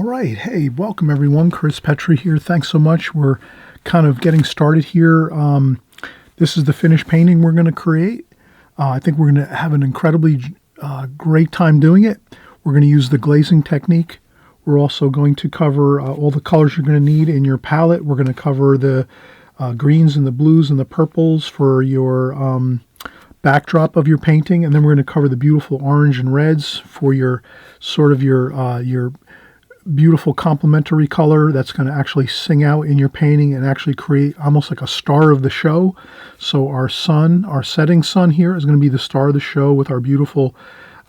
right. Hey, welcome everyone. Chris Petri here. Thanks so much. We're kind of getting started here. This is the finished painting we're going to create. I think we're going to have an incredibly great time doing it. We're going to use the glazing technique. We're also going to cover all the colors you're going to need in your palette. We're going to cover the greens and the blues and the purples for your backdrop of your painting, and then we're going to cover the beautiful orange and reds for your sort of your beautiful complementary color that's going to actually sing out in your painting and actually create almost like a star of the show. So our sun, our setting sun here, is going to be the star of the show with our beautiful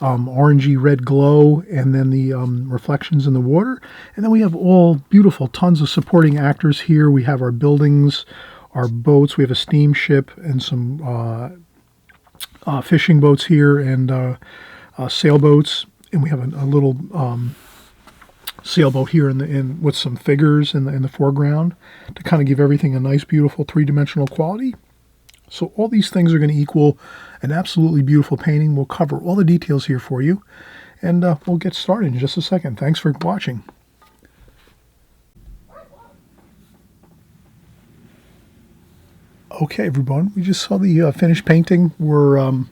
orangey red glow, and then the reflections in the water. And then we have all beautiful tons of supporting actors here. We have our buildings, our boats. We have a steamship and some fishing boats here, and sailboats. And we have a little sailboat here in with some figures in the foreground to kind of give everything a nice, beautiful three-dimensional quality. So all these things are going to equal an absolutely beautiful painting. We'll cover all the details here for you, and we'll get started in just a second. Thanks for watching. Okay, everyone, we just saw the finished painting. We're going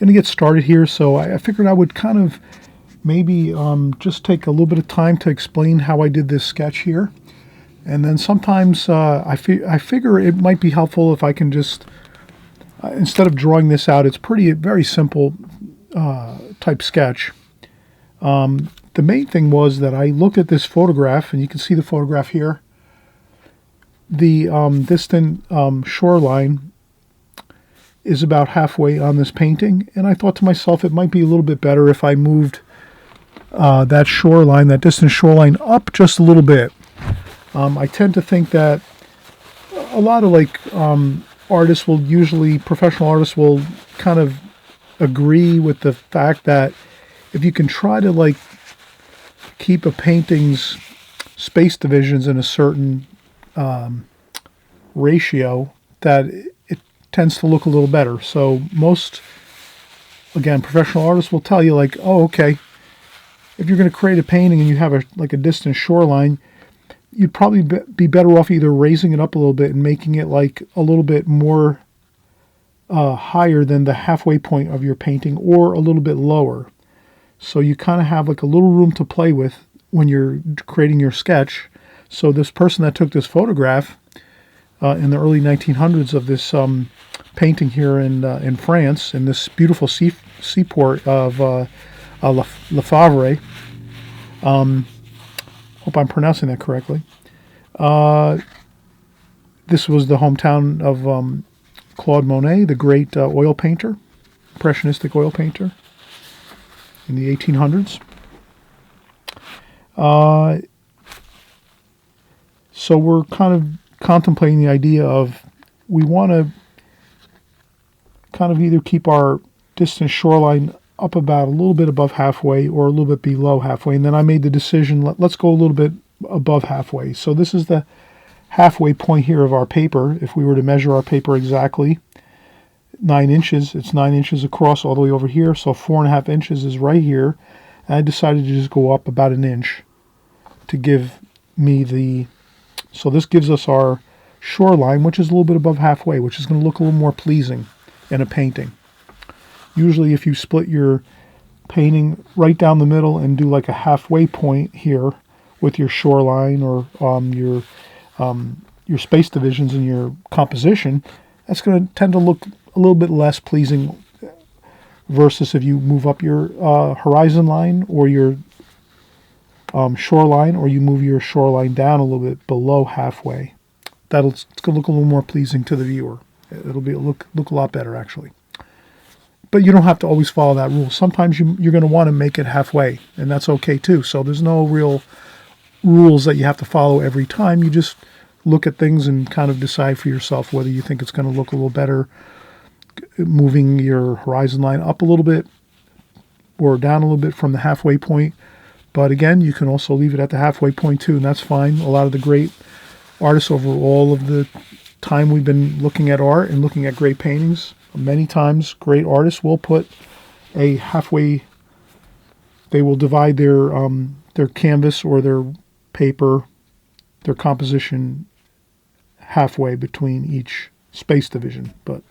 to get started here, so I figured I would kind of maybe just take a little bit of time to explain how I did this sketch here. And then sometimes I figure it might be helpful if I can just, instead of drawing this out, it's very simple type sketch. The main thing was that I looked at this photograph, and you can see the photograph here. The distant shoreline is about halfway on this painting, and I thought to myself it might be a little bit better if I moved that shoreline, that distant shoreline, up just a little bit. I tend to think that a lot of artists will usually, professional artists will kind of agree with the fact that if you can try to keep a painting's space divisions in a certain ratio, that it tends to look a little better. So most, again, professional artists will tell you oh, okay, if you're going to create a painting and you have a distant shoreline, you'd probably be better off either raising it up a little bit and making it a little bit more higher than the halfway point of your painting, or a little bit lower. So you kind of have a little room to play with when you're creating your sketch. So this person that took this photograph in the early 1900s of this painting here in France, in this beautiful seaport of Le Havre. Hope I'm pronouncing that correctly. This was the hometown of Claude Monet, the great oil painter, impressionistic oil painter in the 1800s. So we're kind of contemplating the idea of, we want to kind of either keep our distant shoreline up about a little bit above halfway or a little bit below halfway. And then I made the decision, let's go a little bit above halfway. So this is the halfway point here of our paper. If we were to measure our paper exactly, 9 inches, it's 9 inches across all the way over here. So 4.5 inches is right here. And I decided to just go up about an inch to give me so this gives us our shoreline, which is a little bit above halfway, which is going to look a little more pleasing in a painting. Usually if you split your painting right down the middle and do a halfway point here with your shoreline or your space divisions in your composition, that's going to tend to look a little bit less pleasing versus if you move up your horizon line or your shoreline, or you move your shoreline down a little bit below halfway. It's going to look a little more pleasing to the viewer. It'll look a lot better, actually. But you don't have to always follow that rule. Sometimes you're going to want to make it halfway, and that's okay too. So there's no real rules that you have to follow every time. You just look at things and kind of decide for yourself whether you think it's going to look a little better moving your horizon line up a little bit or down a little bit from the halfway point. But again, you can also leave it at the halfway point too, and that's fine. A lot of the great artists over all of the time we've been looking at art and looking at great paintings, many times great artists will put a halfway, they will divide their their canvas or their paper, their composition halfway between each space division. But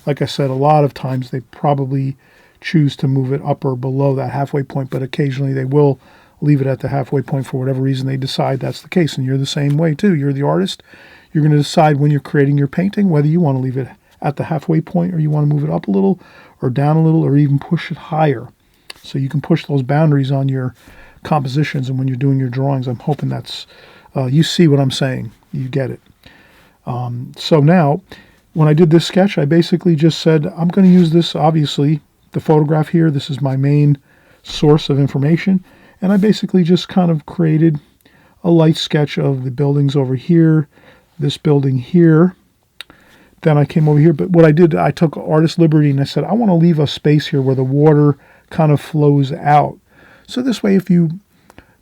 like I said, a lot of times they probably choose to move it up or below that halfway point, but occasionally they will leave it at the halfway point for whatever reason they decide that's the case. And you're the same way too. You're the artist. You're going to decide when you're creating your painting whether you want to leave it at the halfway point or you want to move it up a little or down a little or even push it higher. So you can push those boundaries on your compositions, and when you're doing your drawings, I'm hoping that's, you see what I'm saying. You get it. So now, when I did this sketch, I basically just said, I'm going to use this, obviously, the photograph here. This is my main source of information. And I basically just kind of created a light sketch of the buildings over here, this building here. Then I came over here. But what I did, I took artist liberty and I said, I want to leave a space here where the water kind of flows out. So this way, if you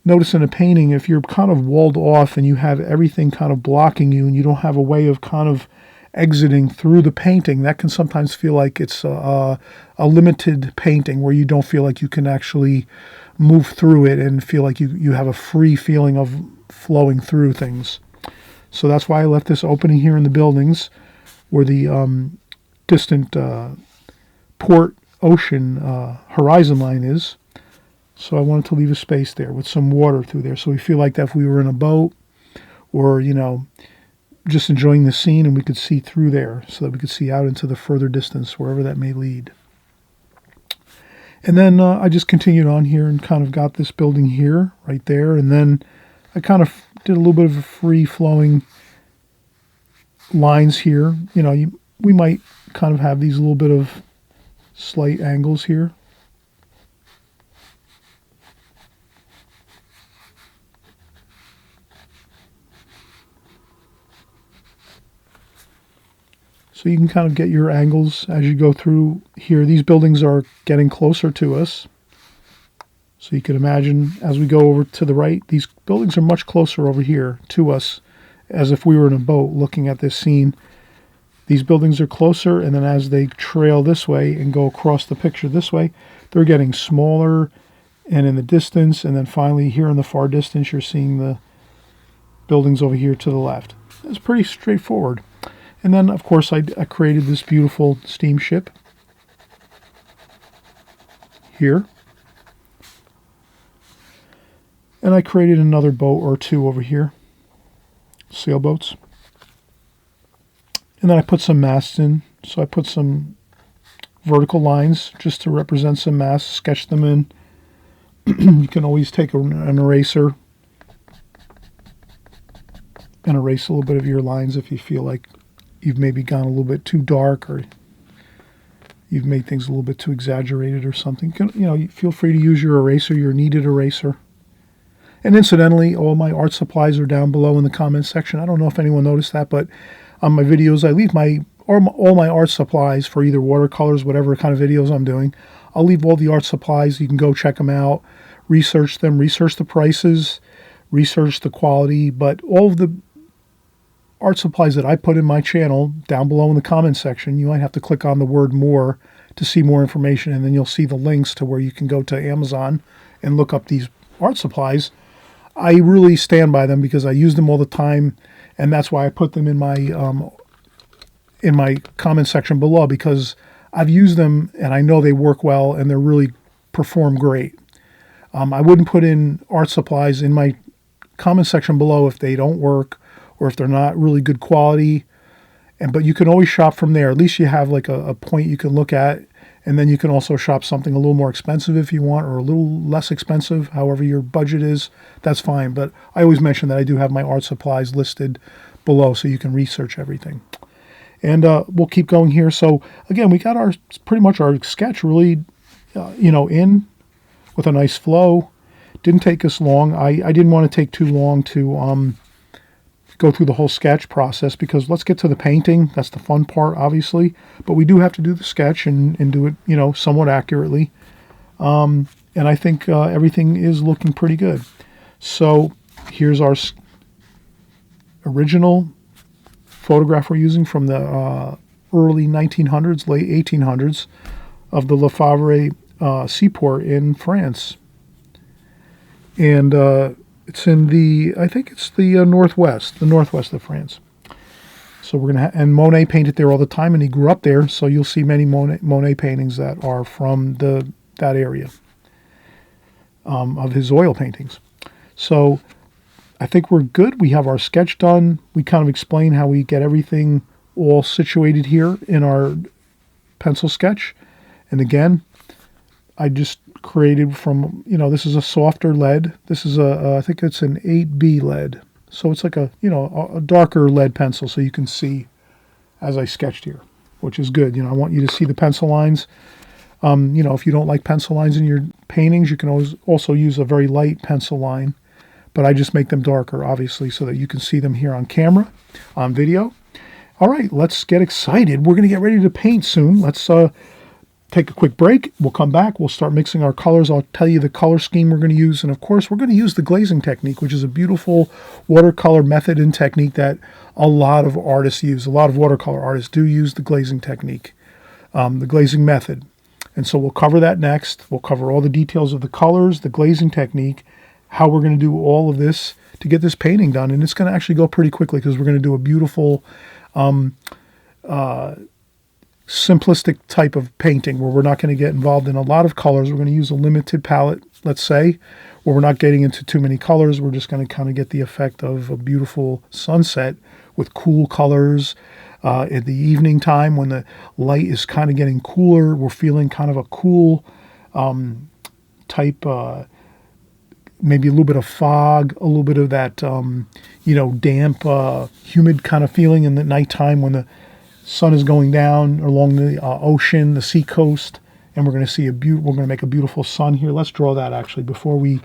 notice in a painting, if you're kind of walled off and you have everything kind of blocking you and you don't have a way of kind of exiting through the painting, that can sometimes feel like it's a limited painting where you don't feel like you can actually move through it and feel like you have a free feeling of flowing through things. So that's why I left this opening here in the buildings where the distant port ocean horizon line is. So I wanted to leave a space there with some water through there. So we feel like that if we were in a boat or, just enjoying the scene and we could see through there so that we could see out into the further distance, wherever that may lead. And then I just continued on here and kind of got this building here, right there. And then I kind of did a little bit of a free-flowing lines here. We might kind of have these little bit of slight angles here. So you can kind of get your angles as you go through here. These buildings are getting closer to us. So you can imagine as we go over to the right, these buildings are much closer over here to us as if we were in a boat looking at this scene. These buildings are closer, and then as they trail this way and go across the picture this way, they're getting smaller and in the distance. And then finally here in the far distance, you're seeing the buildings over here to the left. It's pretty straightforward. And then, of course, I created this beautiful steamship here. And I created another boat or two over here, sailboats. And then I put some masts in. So I put some vertical lines just to represent some masts, sketch them in. You can always take an eraser and erase a little bit of your lines if you feel like you've maybe gone a little bit too dark or you've made things a little bit too exaggerated or something. You feel free to use your eraser, your kneaded eraser. And incidentally, all my art supplies are down below in the comments section. I don't know if anyone noticed that, but on my videos, I leave all my art supplies for either watercolors, whatever kind of videos I'm doing. I'll leave all the art supplies. You can go check them out, research them, research the prices, research the quality, but all of the art supplies that I put in my channel down below in the comments section, you might have to click on the word more to see more information, and then you'll see the links to where you can go to Amazon and look up these art supplies. I really stand by them because I use them all the time, and that's why I put them in my comment section below, because I've used them and I know they work well and they're really perform great. I wouldn't put in art supplies in my comment section below if they don't work or if they're not really good quality. But you can always shop from there. At least you have like a point you can look at, and then you can also shop something a little more expensive if you want, or a little less expensive, however your budget is. That's fine. But I always mention that I do have my art supplies listed below so you can research everything. And we'll keep going here. So again, we got pretty much our sketch really, in with a nice flow. Didn't take us long. I didn't want to take too long to go through the whole sketch process, because let's get to the painting. That's the fun part, obviously. But we do have to do the sketch and do it, somewhat accurately. And I think everything is looking pretty good. So here's our original photograph we're using from the early 1900s, late 1800s of the Le Havre seaport in France. and it's in I think it's the northwest of France. So we're gonna and Monet painted there all the time, and he grew up there. So you'll see many Monet paintings that are from that area of his oil paintings. So I think we're good. We have our sketch done. We kind of explain how we get everything all situated here in our pencil sketch. And again, I just created from, this is a softer lead. This is I think it's an 8B lead. So it's like a darker lead pencil, so you can see as I sketched here, which is good. I want you to see the pencil lines. If you don't like pencil lines in your paintings, you can always also use a very light pencil line, but I just make them darker, obviously, so that you can see them here on camera, on video. All right, let's get excited. We're going to get ready to paint soon. Let's take a quick break. We'll come back. We'll start mixing our colors. I'll tell you the color scheme we're going to use. And of course, we're going to use the glazing technique, which is a beautiful watercolor method and technique that a lot of artists use. A lot of watercolor artists do use the glazing technique, the glazing method. And so we'll cover that next. We'll cover all the details of the colors, the glazing technique, how we're going to do all of this to get this painting done. And it's going to actually go pretty quickly because we're going to do a beautiful simplistic type of painting where we're not going to get involved in a lot of colors. We're going to use a limited palette, let's say, where we're not getting into too many colors. We're just going to kind of get the effect of a beautiful sunset with cool colors. At the evening time when the light is kind of getting cooler, we're feeling kind of a cool type, maybe a little bit of fog, a little bit of that, damp, humid kind of feeling in the nighttime when the sun is going down along the ocean, the sea coast, and we're going to see we're going to make a beautiful sun here. Let's draw that actually before we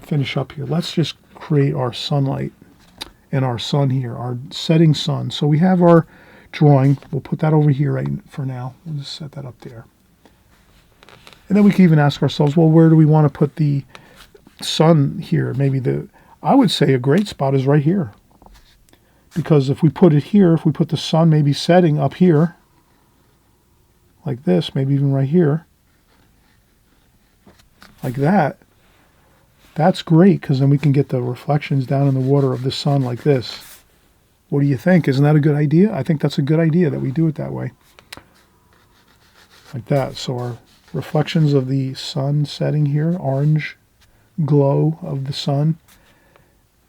finish up here. Let's just create our sunlight and our sun here, our setting sun. So we have our drawing. We'll put that over here right for now. We'll just set that up there. And then we can even ask ourselves, well, where do we want to put the sun here? Maybe I would say a great spot is right here. Because if we put it here, if we put the sun maybe setting up here, like this, maybe even right here, like that, that's great because then we can get the reflections down in the water of the sun like this. What do you think? Isn't that a good idea? I think that's a good idea that we do it that way. Like that. So our reflections of the sun setting here, orange glow of the sun.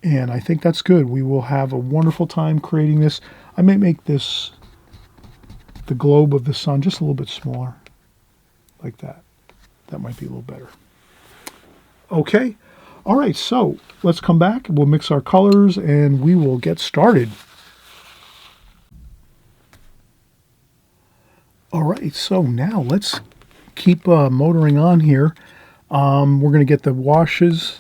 And I think that's good. We will have a wonderful time creating this. I may make this, the globe of the sun, just a little bit smaller. Like that. That might be a little better. Okay. All right. So let's come back. We'll mix our colors and we will get started. All right. So now let's keep motoring on here. We're going to get the washes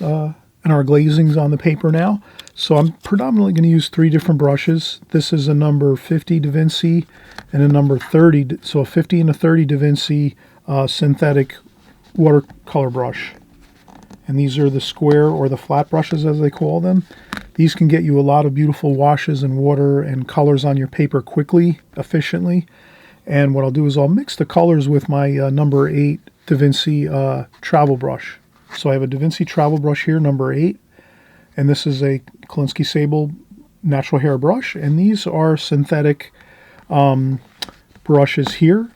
and our glazings on the paper now. So I'm predominantly going to use 3 different brushes. This is a number 50 Da Vinci and a number 30, so a 50 and a 30 Da Vinci synthetic watercolor brush. And these are the square or the flat brushes as they call them. These can get you a lot of beautiful washes and water and colors on your paper quickly, efficiently. And what I'll do is I'll mix the colors with my number 8 Da Vinci travel brush. So I have a Da Vinci travel brush here, number 8, and this is a Kolinsky Sable natural hair brush, and these are synthetic brushes here,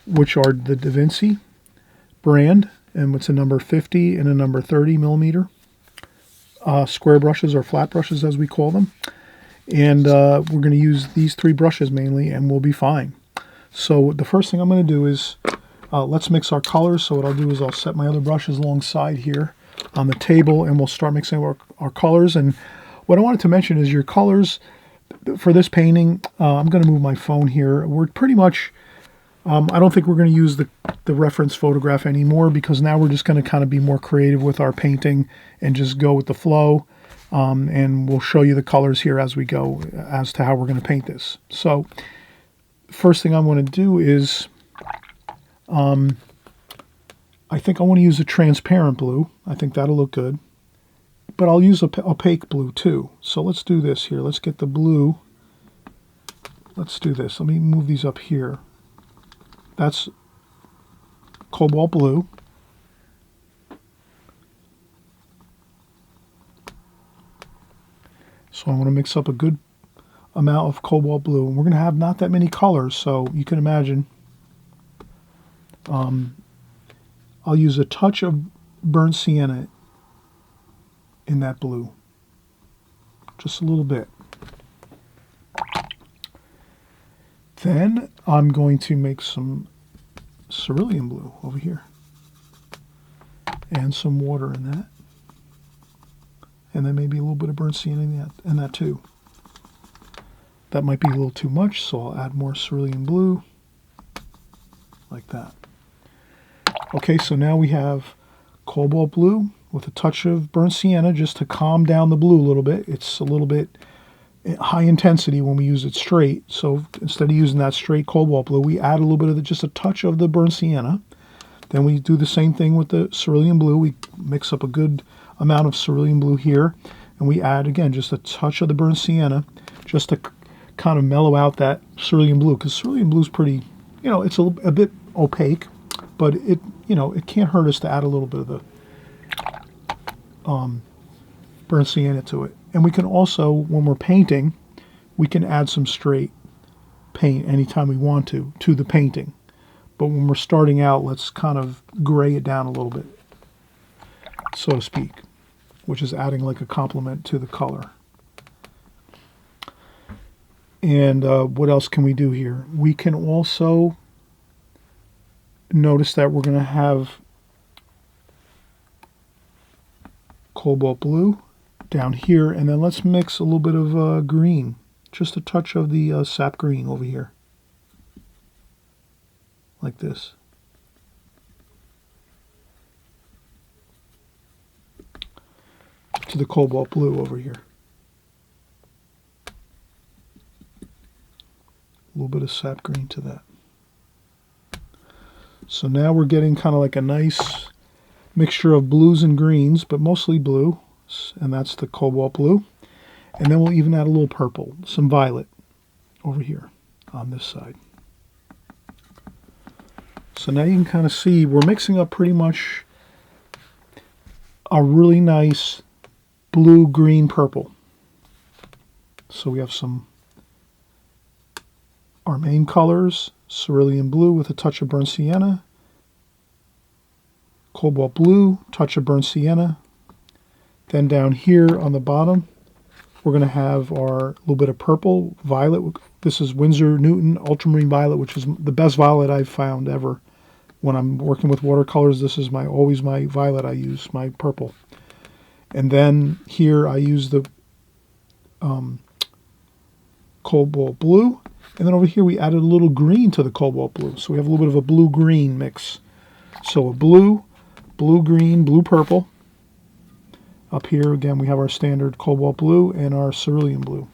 which are the Da Vinci brand, and it's a number 50 and a number 30 millimeter. Square brushes or flat brushes as we call them, and we're going to use these 3 brushes mainly, and we'll be fine. So the first thing I'm going to do is let's mix our colors. So what I'll do is I'll set my other brushes alongside here on the table and we'll start mixing our colors. And what I wanted to mention is your colors for this painting, I'm going to move my phone here. We're pretty much, I don't think we're going to use the reference photograph anymore because now we're just going to kind of be more creative with our painting and just go with the flow. And we'll show you the colors here as we go as to how we're going to paint this. So first thing I'm going to do is I think I want to use a transparent blue. I think that'll look good. But I'll use opaque blue too. So let's do this here. Let's get the blue. Let's do this. Let me move these up here. That's cobalt blue. So I want to mix up a good amount of cobalt blue. And we're going to have not that many colors, so you can imagine. I'll use a touch of burnt sienna in that blue. Just a little bit. Then I'm going to make some cerulean blue over here. And some water in that. And then maybe a little bit of burnt sienna in that too. That might be a little too much, so I'll add more cerulean blue. Like that. Okay, so now we have cobalt blue with a touch of burnt sienna just to calm down the blue a little bit. It's a little bit high intensity when we use it straight. So instead of using that straight cobalt blue, we add a little bit of just a touch of the burnt sienna. Then we do the same thing with the cerulean blue. We mix up a good amount of cerulean blue here. And we add, again, just a touch of the burnt sienna just to kind of mellow out that cerulean blue. Because cerulean blue is pretty, it's a bit opaque. But it can't hurt us to add a little bit of the burnt sienna to it. And we can also, when we're painting, we can add some straight paint anytime we want to the painting. But when we're starting out, let's kind of gray it down a little bit, so to speak, which is adding like a complement to the color. And what else can we do here? We can also notice that we're going to have cobalt blue down here, and then let's mix a little bit of green, just a touch of the sap green over here, like this. To the cobalt blue over here. A little bit of sap green to that. So now we're getting kind of like a nice mixture of blues and greens, but mostly blue, and that's the cobalt blue. And then we'll even add a little purple, some violet over here on this side. So now you can kind of see we're mixing up pretty much a really nice blue, green, purple. So we have our main colors, cerulean blue with a touch of burnt sienna, cobalt blue, touch of burnt sienna. Then down here on the bottom, we're going to have our little bit of purple, violet. This is Winsor Newton Ultramarine Violet, which is the best violet I've found ever. When I'm working with watercolors, this is always my violet I use, my purple. And then here I use the cobalt blue. And then over here we added a little green to the cobalt blue. So we have a little bit of a blue-green mix. So a blue, blue-green, blue-purple. Up here, again, we have our standard cobalt blue and our cerulean blue.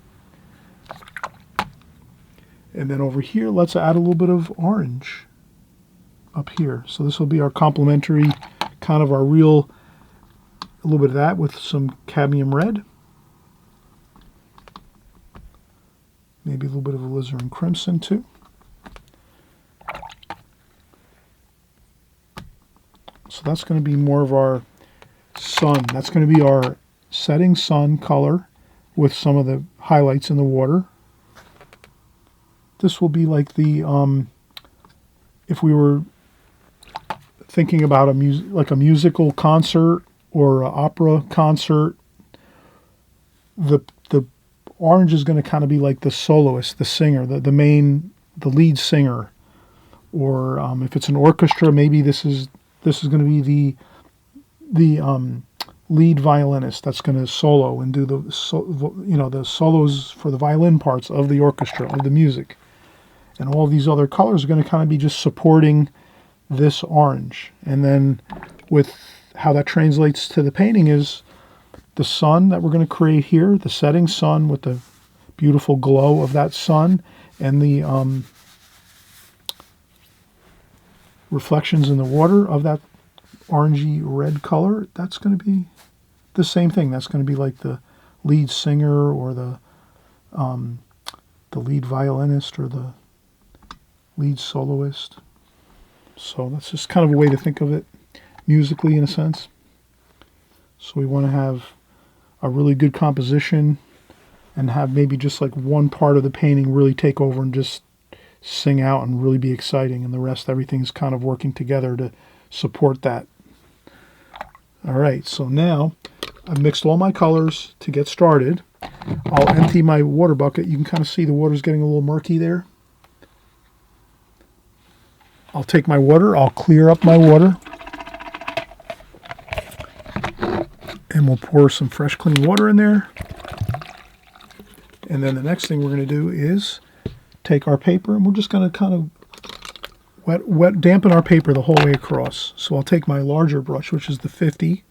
And then over here, let's add a little bit of orange up here. So this will be our complementary, kind of our real, a little bit of that with some cadmium red. Maybe a little bit of alizarin crimson too. So that's going to be more of our sun. That's going to be our setting sun color with some of the highlights in the water. This will be like the, if we were thinking about a musical concert or an opera concert, the orange is going to kind of be like the soloist, the singer, the lead singer. Or if it's an orchestra, maybe this is going to be the lead violinist that's going to solo and do the solos for the violin parts of the orchestra, of the music. And all these other colors are going to kind of be just supporting this orange. And then with how that translates to the painting is the sun that we're going to create here, the setting sun with the beautiful glow of that sun, and the reflections in the water of that orangey red color. That's going to be the same thing. That's going to be like the lead singer or the lead violinist or the lead soloist. So that's just kind of a way to think of it musically in a sense. So we want to have a really good composition and have maybe just like one part of the painting really take over and just sing out and really be exciting, and the rest, everything's kind of working together to support that. All right, so now I've mixed all my colors to get started. I'll empty my water bucket. You can kind of see the water's getting a little murky there. I'll take my water, I'll clear up my water, and we'll pour some fresh clean water in there. And then the next thing we're going to do is take our paper, and we're just going to kind of dampen our paper the whole way across. So I'll take my larger brush, which is the 50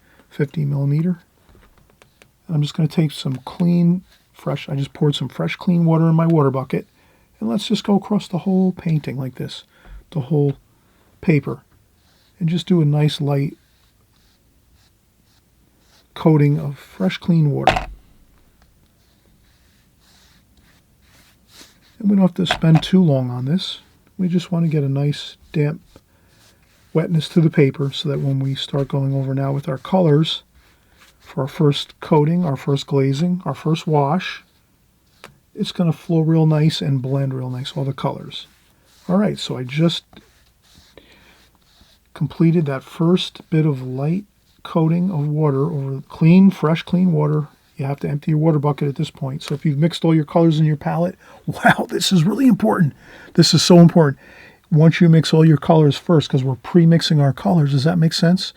millimeter. And I'm just going to take some clean, fresh, I just poured some fresh clean water in my water bucket. And let's just go across the whole painting like this, the whole paper. And just do a nice light coating of fresh clean water. And we don't have to spend too long on this. We just want to get a nice damp wetness to the paper so that when we start going over now with our colors for our first coating, our first glazing, our first wash, it's going to flow real nice and blend real nice, all the colors. All right, so I just completed that first bit of light coating of water over clean, fresh, clean water. You have to empty your water bucket at this point. So if you've mixed all your colors in your palette, wow, this is really important. This is so important. Once you mix all your colors first, because we're pre-mixing our colors, does that make sense?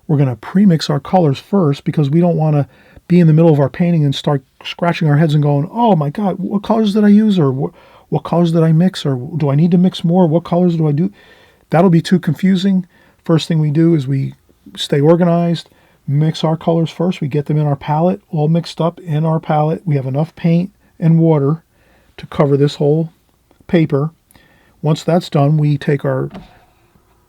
We're going to pre-mix our colors first because we don't want to be in the middle of our painting and start scratching our heads and going, oh my God, what colors did I use? Or what colors did I mix? Or do I need to mix more? What colors do I do? That'll be too confusing. First thing we do is we stay organized, mix our colors first. We get them in our palette, all mixed up in our palette. We have enough paint and water to cover this whole paper. Once that's done, we take our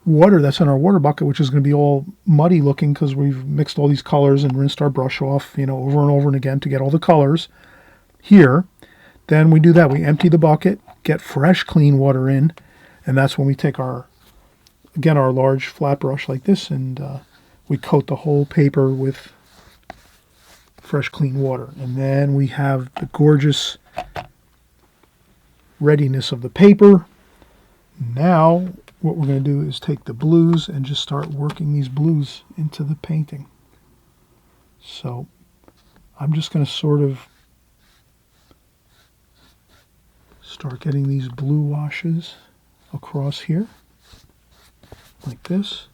water that's in our water bucket, which is going to be all muddy looking because we've mixed all these colors and rinsed our brush off, over and over and again to get all the colors here. Then we do that. We empty the bucket, get fresh, clean water in, and that's when we take our large flat brush like this, and we coat the whole paper with fresh, clean water. And then we have the gorgeous readiness of the paper. Now, what we're going to do is take the blues and just start working these blues into the painting. So I'm just going to sort of start getting these blue washes across here, like this.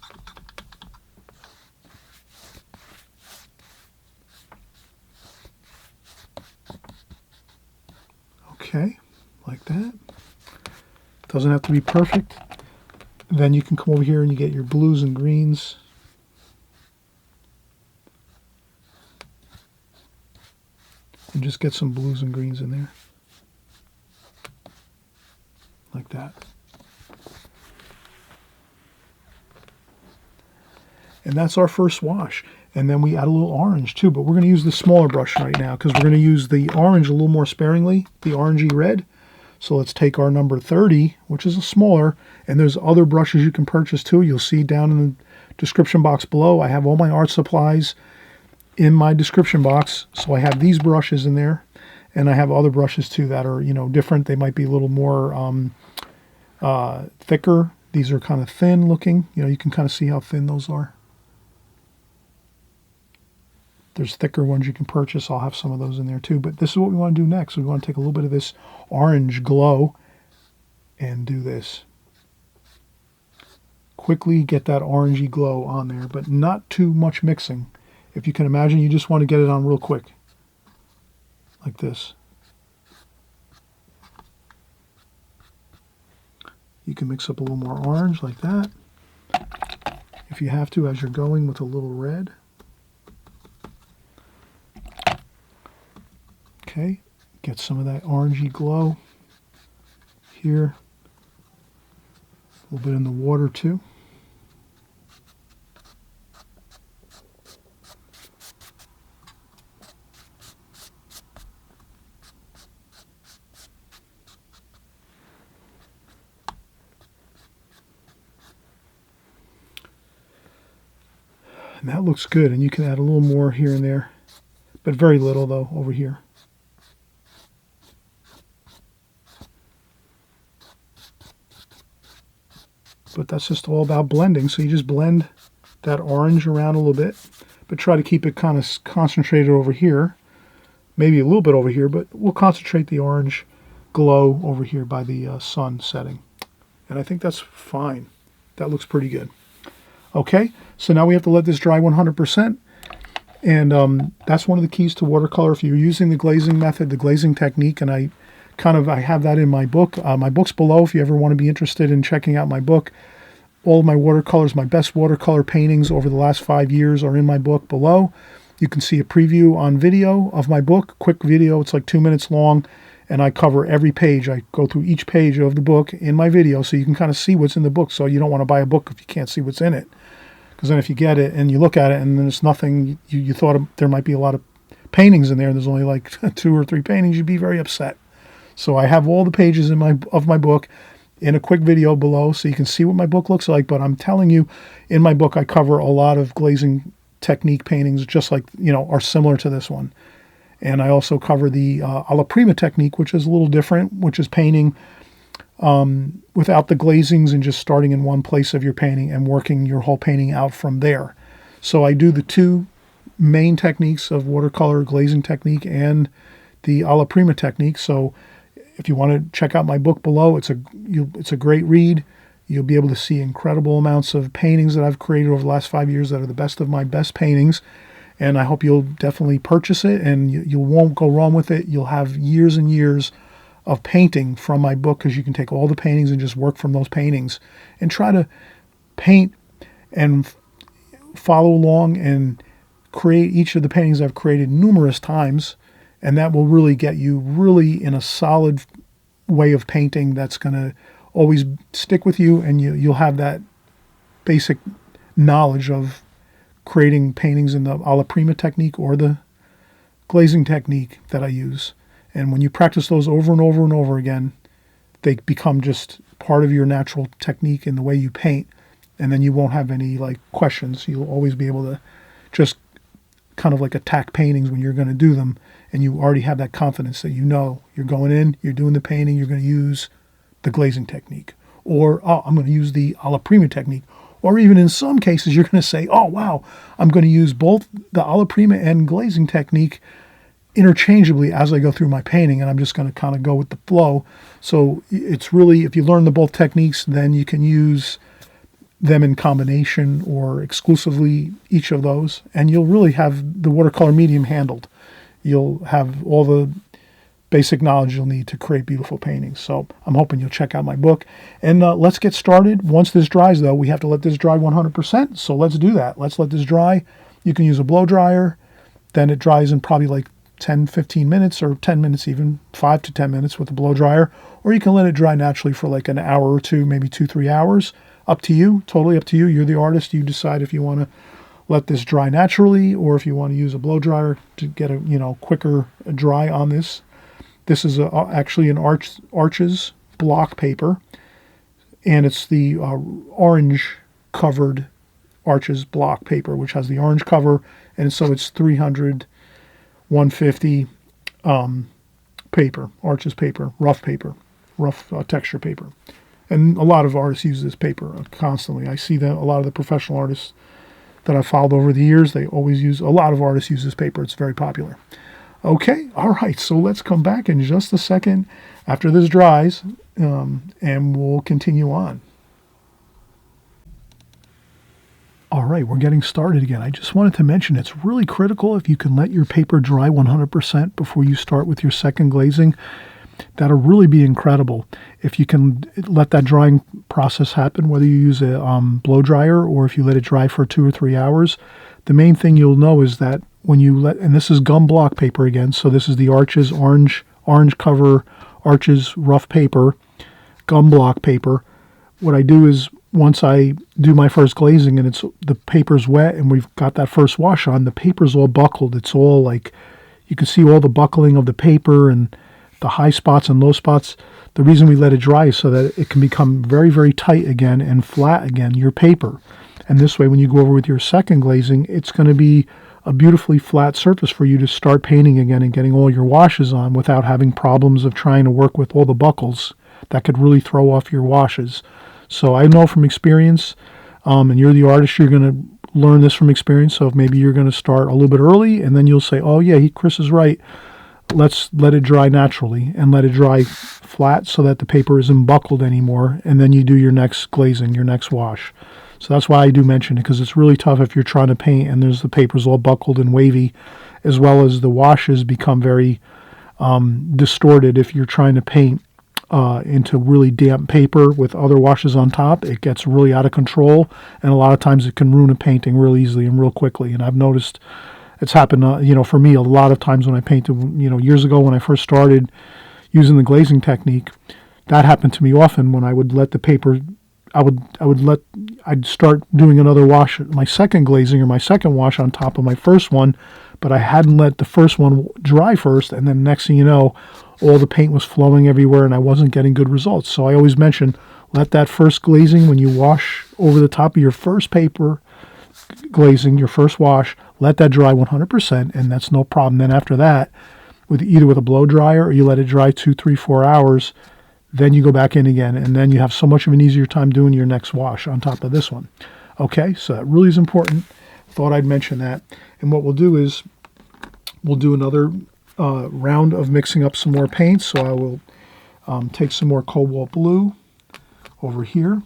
Okay, like that. Doesn't have to be perfect. Then you can come over here and you get your blues and greens. And just get some blues and greens in there. Like that. And that's our first wash. And then we add a little orange too, but we're going to use the smaller brush right now because we're going to use the orange a little more sparingly, the orangey red. So let's take our number 30, which is a smaller, and there's other brushes you can purchase too. You'll see down in the description box below. I have all my art supplies in my description box. So I have these brushes in there, and I have other brushes too that are, different. They might be a little more thicker. These are kind of thin looking. You can kind of see how thin those are. There's thicker ones you can purchase. I'll have some of those in there too. But this is what we want to do next. We want to take a little bit of this orange glow and do this. Quickly get that orangey glow on there, but not too much mixing. If you can imagine, you just want to get it on real quick. Like this. You can mix up a little more orange like that. If you have to, as you're going with a little red. Okay, get some of that orangey glow here. A little bit in the water too. And that looks good, and you can add a little more here and there, but very little though over here. but that's just all about blending. So you just blend that orange around a little bit, but try to keep it kind of concentrated over here. Maybe a little bit over here, but we'll concentrate the orange glow over here by the sun setting. And I think that's fine. That looks pretty good. Okay, so now we have to let this dry 100%. And that's one of the keys to watercolor. If you're using the glazing method, the glazing technique, and I have that in my book. My book's below if you ever want to be interested in checking out my book. All of my watercolors, my best watercolor paintings over the last 5 years are in my book below. You can see a preview on video of my book, quick video. It's like 2 minutes long, and I cover every page. I go through each page of the book in my video so you can kind of see what's in the book. So you don't want to buy a book if you can't see what's in it. Because then if you get it and you look at it and then it's nothing, you thought there might be a lot of paintings in there, and there's only like 2 or 3 paintings, you'd be very upset. So I have all the pages of my book in a quick video below so you can see what my book looks like. But I'm telling you, in my book I cover a lot of glazing technique paintings just like, are similar to this one. And I also cover the alla prima technique, which is a little different, which is painting without the glazings and just starting in one place of your painting and working your whole painting out from there. So I do the 2 main techniques of watercolor glazing technique and the alla prima technique. So if you want to check out my book below, it's a great read. You'll be able to see incredible amounts of paintings that I've created over the last 5 years that are the best of my best paintings. And I hope you'll definitely purchase it, and you won't go wrong with it. You'll have years and years of painting from my book, because you can take all the paintings and just work from those paintings and try to paint and follow along and create each of the paintings I've created numerous times. And that will really get you really in a solid way of painting that's going to always stick with you, and you'll have that basic knowledge of creating paintings in the alla prima technique or the glazing technique that I use. And when you practice those over and over and over again, they become just part of your natural technique in the way you paint, and then you won't have any questions. You'll always be able to just kind of attack paintings when you're going to do them, and you already have that confidence that you're going in, you're doing the painting, you're going to use the glazing technique, or I'm going to use the alla prima technique, or even in some cases you're going to say, oh wow, I'm going to use both the alla prima and glazing technique interchangeably as I go through my painting, and I'm just going to kind of go with the flow. So it's really, if you learn the both techniques, then you can use them in combination or exclusively each of those, and you'll really have the watercolor medium handled. You'll have all the basic knowledge you'll need to create beautiful paintings. So I'm hoping you'll check out my book. And let's get started. Once this dries, though, we have to let this dry 100%. So let's do that. Let's let this dry. You can use a blow dryer. Then it dries in probably 10, 15 minutes, or 10 minutes even, 5 to 10 minutes with a blow dryer. Or you can let it dry naturally for an hour or 2, maybe 2-3 hours. Up to you, totally up to you. You're the artist. You decide if you want to let this dry naturally or if you want to use a blow dryer to get a quicker dry on this. This is actually an Arches block paper, and it's the orange covered Arches block paper, which has the orange cover, and so it's 300, 150 paper, Arches paper, rough texture paper. And a lot of artists use this paper constantly. I see that a lot of the professional artists that I've followed over the years, a lot of artists use this paper. It's very popular. Okay, all right, so let's come back in just a second after this dries, and we'll continue on. All right, we're getting started again. I just wanted to mention it's really critical if you can let your paper dry 100% before you start with your second glazing. That'll really be incredible. If you can let that drying process happen, whether you use a blow dryer or if you let it dry for 2 or 3 hours, the main thing you'll know is that when you and this is gum block paper again, so this is the Arches orange cover, Arches rough paper, gum block paper. What I do is once I do my first glazing and the paper's wet and we've got that first wash on, the paper's all buckled. It's all you can see all the buckling of the paper and the high spots and low spots. The reason we let it dry is so that it can become very, very tight again and flat again, your paper. And this way, when you go over with your second glazing, it's going to be a beautifully flat surface for you to start painting again and getting all your washes on without having problems of trying to work with all the buckles that could really throw off your washes. So I know from experience, and you're the artist, you're going to learn this from experience. So if maybe you're going to start a little bit early, and then you'll say, oh yeah, Chris is right. Let's let it dry naturally and let it dry flat so that the paper isn't buckled anymore. And then you do your next glazing, your next wash. So that's why I do mention it, because it's really tough if you're trying to paint and the paper's all buckled and wavy, as well as the washes become very distorted. If you're trying to paint into really damp paper with other washes on top, it gets really out of control, and a lot of times it can ruin a painting real easily and real quickly. And I've noticed it's happened, for me a lot of times when I painted, years ago when I first started using the glazing technique. That happened to me often when I would let the paper. I'd start doing another wash, my second glazing or my second wash on top of my first one, but I hadn't let the first one dry first, and then next thing you know, all the paint was flowing everywhere and I wasn't getting good results. So I always mention, let that first glazing, when you wash over the top of your first paper glazing, your first wash, let that dry 100%, and that's no problem. Then after that, either with a blow dryer or you let it dry 2, 3, 4 hours, then you go back in again, and then you have so much of an easier time doing your next wash on top of this one. Okay, so that really is important. Thought I'd mention that. And what we'll do is we'll do another round of mixing up some more paints. So I will take some more cobalt blue over here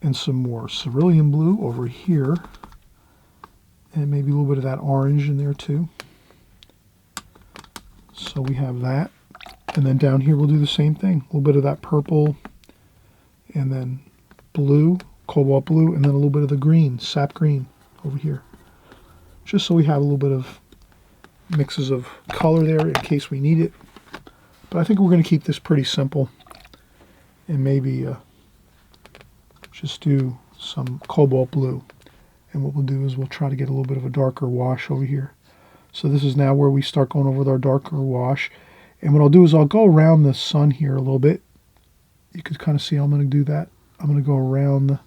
and some more cerulean blue over here, and maybe a little bit of that orange in there too. So we have that. And then down here we'll do the same thing. A little bit of that purple, and then blue, cobalt blue, and then a little bit of the green, sap green over here. Just so we have a little bit of mixes of color there in case we need it. But I think we're going to keep this pretty simple, and maybe just do some cobalt blue. And what we'll do is we'll try to get a little bit of a darker wash over here. So this is now where we start going over with our darker wash. And what I'll do is I'll go around the sun here a little bit. You can kind of see how I'm going to do that. I'm going to go around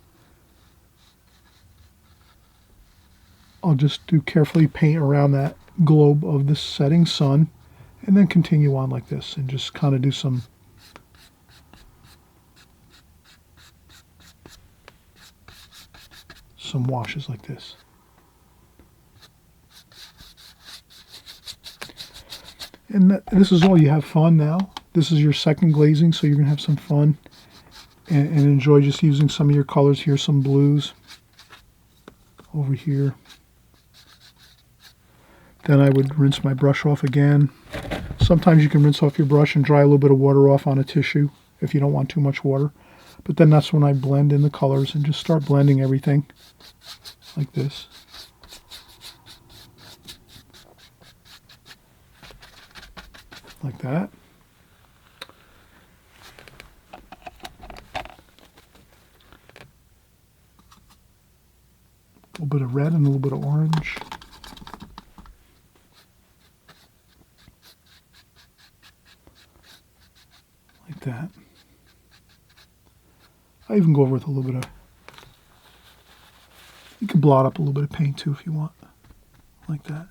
I'll just carefully paint around that globe of the setting sun, and then continue on like this and just kind of do some washes like this. And this is all. You have fun now. This is your second glazing, so you're going to have some fun and enjoy just using some of your colors here, some blues over here. Then I would rinse my brush off again. Sometimes you can rinse off your brush and dry a little bit of water off on a tissue if you don't want too much water. But then that's when I blend in the colors and just start blending everything like this. Like that. A little bit of red and a little bit of orange. Like that. I even go over with a little bit of, you can blot up a little bit of paint too if you want. Like that.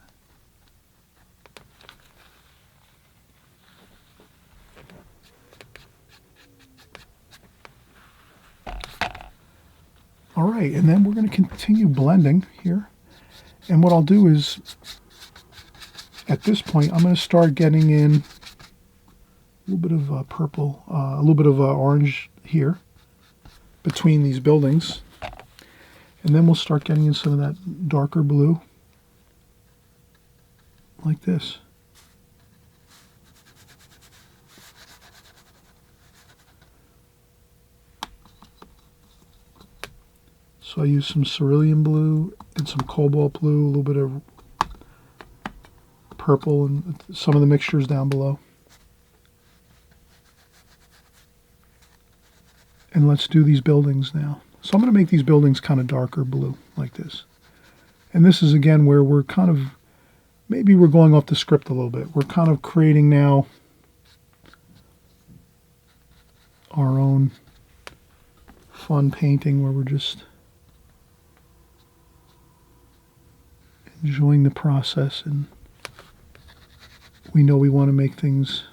All right, and then we're going to continue blending here. And what I'll do is, at this point, I'm going to start getting in a little bit of purple, a little bit of orange here between these buildings. And then we'll start getting in some of that darker blue, like this. So I use some cerulean blue and some cobalt blue, a little bit of purple, and some of the mixtures down below. And let's do these buildings now. So I'm going to make these buildings kind of darker blue, like this. And this is again where we're kind of, maybe we're going off the script a little bit. We're kind of creating now our own fun painting where we're just enjoying the process, and we know we want to make things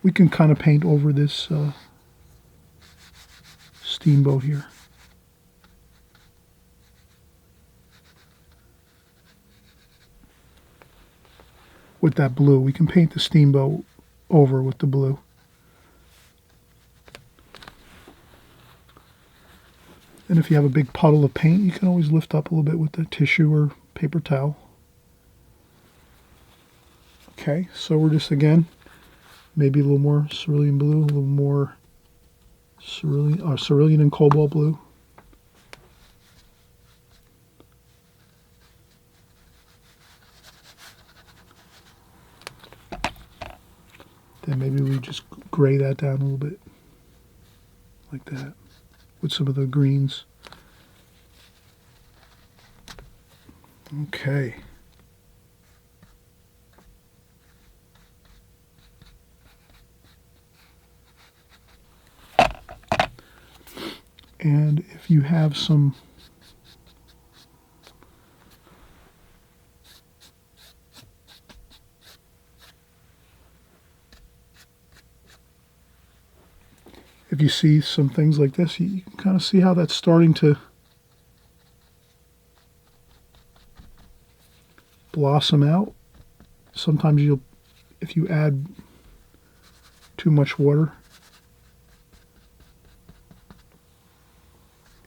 we can kind of paint over this steamboat here. With that blue, we can paint the steamboat over with the blue. And if you have a big puddle of paint, you can always lift up a little bit with the tissue or paper towel. Okay, so we're just, again, maybe a little more cerulean blue, a little more cerulean and cobalt blue. Then maybe we just gray that down a little bit, like that, with some of the greens. Okay. And if you have some if you see some things like this, you can kind of see how that's starting to blossom out. Sometimes if you add too much water,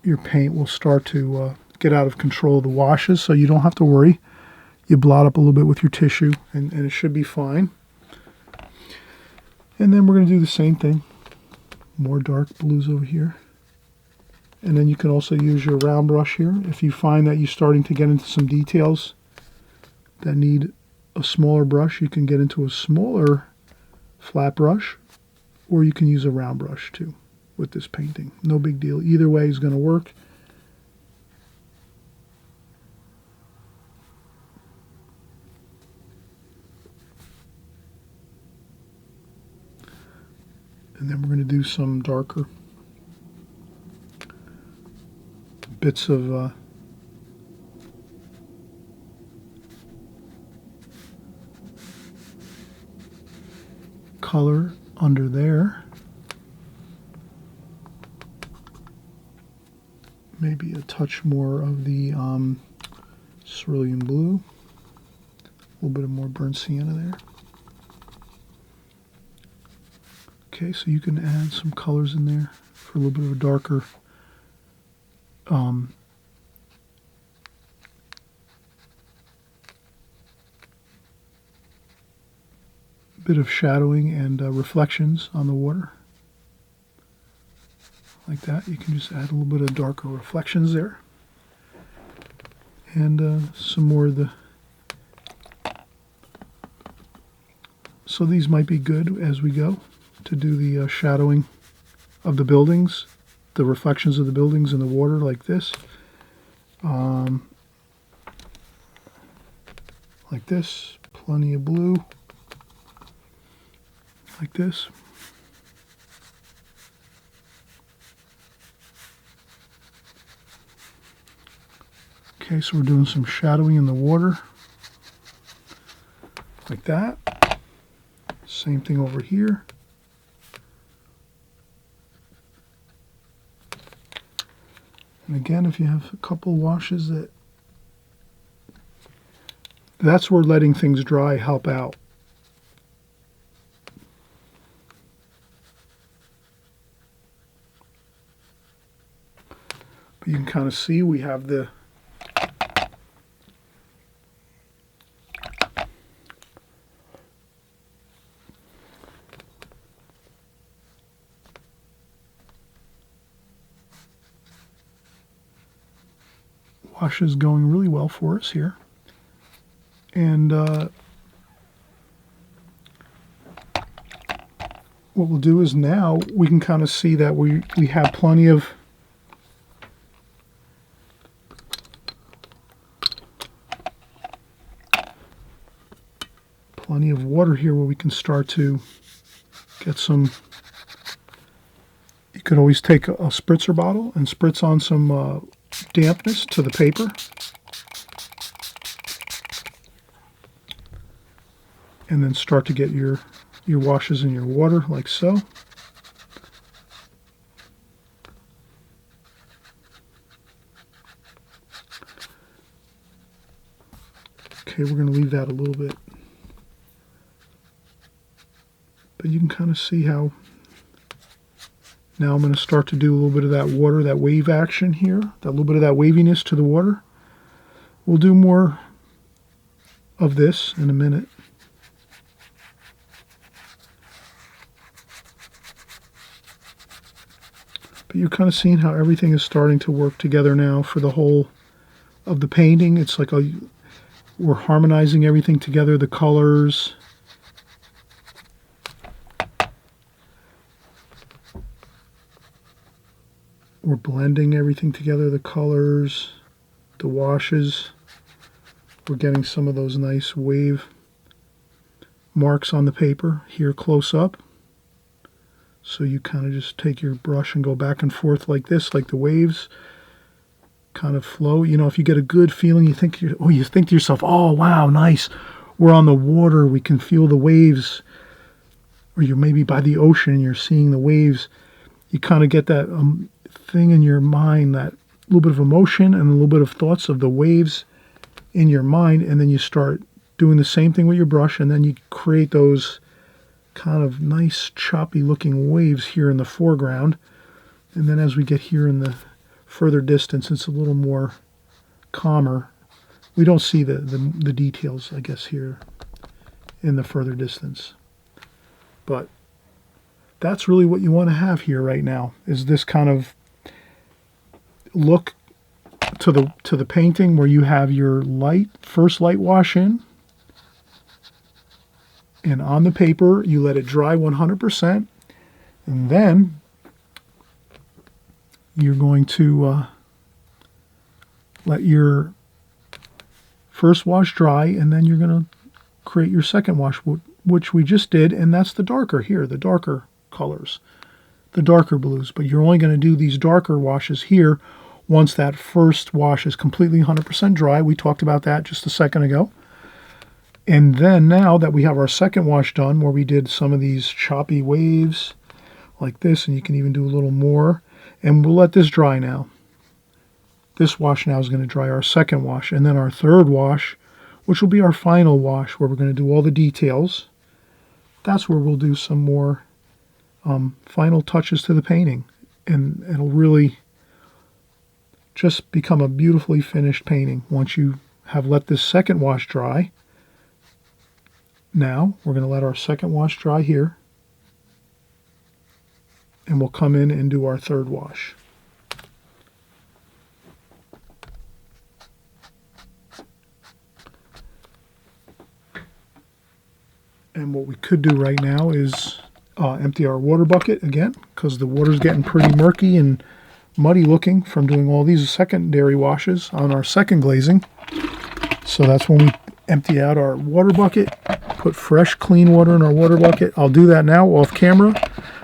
your paint will start to get out of control of the washes, so you don't have to worry. You blot up a little bit with your tissue, and it should be fine. And then we're going to do the same thing. More dark blues over here. And then you can also use your round brush here. If you find that you're starting to get into some details that need a smaller brush, you can get into a smaller flat brush, or you can use a round brush too with this painting. No big deal. Either way is going to work. And then we're going to do some darker bits of color under there. Maybe a touch more of the cerulean blue. A little bit of more burnt sienna there. Okay, so you can add some colors in there for a little bit of a darker bit of shadowing and reflections on the water. Like that. You can just add a little bit of darker reflections there. And some more of the... So these might be good as we go to do the shadowing of the buildings, the reflections of the buildings in the water, like this. Like this. Plenty of blue. Like this. Okay, so we're doing some shadowing in the water, like that. Same thing over here. And again, if you have a couple washes that's where letting things dry help out. But you can kind of see we have the wash is going really well for us here. And what we'll do is now we can kind of see that we have plenty of water here where we can start to get some. You could always take a spritzer bottle and spritz on some dampness to the paper. And then start to get your your washes in your water like so. Okay, we're going to leave that a little bit. But you can kind of see how now I'm going to start to do a little bit of that water, that wave action here, that little bit of that waviness to the water. We'll do more of this in a minute. But you're kind of seeing how everything is starting to work together now for the whole of the painting. It's like we're harmonizing everything together, the colors. We're blending everything together, the colors, the washes. We're getting some of those nice wave marks on the paper here close up. So you kind of just take your brush and go back and forth like this, like the waves kind of flow. You know, if you get a good feeling, you think to yourself, oh, wow, nice. We're on the water. We can feel the waves. Or you're maybe by the ocean and you're seeing the waves. You kind of get that thing in your mind, that little bit of emotion and a little bit of thoughts of the waves in your mind. And then you start doing the same thing with your brush. And then you create those kind of nice choppy looking waves here in the foreground. And then as we get here in the further distance, it's a little more calmer. We don't see the details, I guess, here in the further distance. But that's really what you want to have here right now, is this kind of look to the painting where you have your first light wash in, and on the paper you let it dry 100%, and then you're going to let your first wash dry, and then you're going to create your second wash, which we just did, and that's the darker here, the darker colors, the darker blues. But you're only going to do these darker washes here once that first wash is completely 100% dry. We talked about that just a second ago. And then now that we have our second wash done, where we did some of these choppy waves like this, and you can even do a little more, and we'll let this dry now. This wash now is going to dry, our second wash, and then our third wash, which will be our final wash, where we're going to do all the details. That's where we'll do some more final touches to the painting, and it'll really just become a beautifully finished painting once you have let this second wash dry. Now we're going to let our second wash dry here, and we'll come in and do our third wash. And what we could do right now is empty our water bucket again, because the water's getting pretty murky and muddy looking from doing all these secondary washes on our second glazing. So that's when we empty out our water bucket, put fresh clean water in our water bucket. I'll do that now off camera,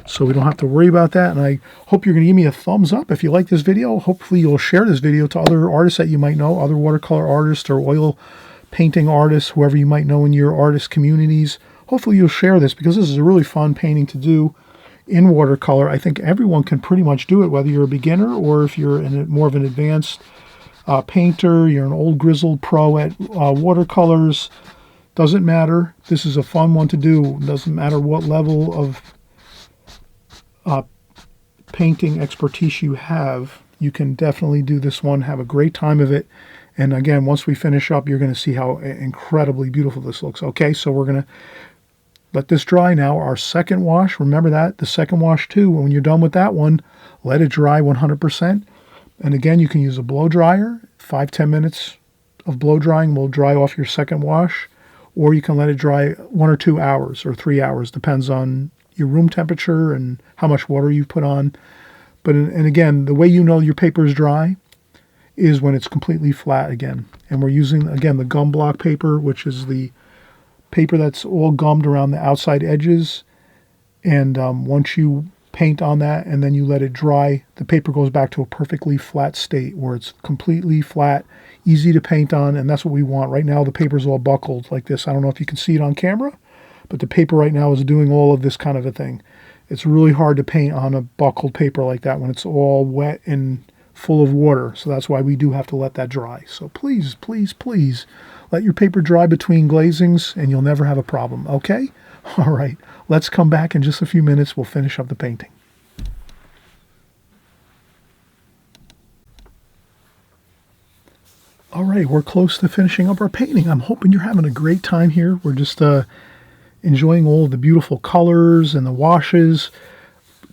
so we don't have to worry about that. And I hope you're going to give me a thumbs up if you like this video. Hopefully you'll share this video to other artists that you might know, other watercolor artists or oil painting artists, whoever you might know in your artist communities. Hopefully you'll share this, because this is a really fun painting to do in watercolor. I think everyone can pretty much do it, whether you're a beginner or if you're more of an advanced painter, you're an old grizzled pro at watercolors. Doesn't matter. This is a fun one to do. Doesn't matter what level of painting expertise you have. You can definitely do this one, have a great time of it. And again, once we finish up, you're going to see how incredibly beautiful this looks. Okay, so we're going to let this dry now. Our second wash, remember that, the second wash too, when you're done with that one, let it dry 100%. And again, you can use a blow dryer. 5-10 minutes of blow drying will dry off your second wash, or you can let it dry 1 or 2 hours or 3 hours, depends on your room temperature and how much water you've put on. But and again, the way you know your paper is dry is when it's completely flat again. And we're using, again, the gum block paper, which is the paper that's all gummed around the outside edges. And once you paint on that and then you let it dry, the paper goes back to a perfectly flat state where it's completely flat, easy to paint on, and that's what we want. Right now the paper's all buckled like this. I don't know if you can see it on camera, but the paper right now is doing all of this kind of a thing. It's really hard to paint on a buckled paper like that when it's all wet and full of water. So that's why we do have to let that dry. So please, please, please let your paper dry between glazings and you'll never have a problem, okay? All right, let's come back in just a few minutes. We'll finish up the painting. All right, we're close to finishing up our painting. I'm hoping you're having a great time here. We're just enjoying all of the beautiful colors and the washes.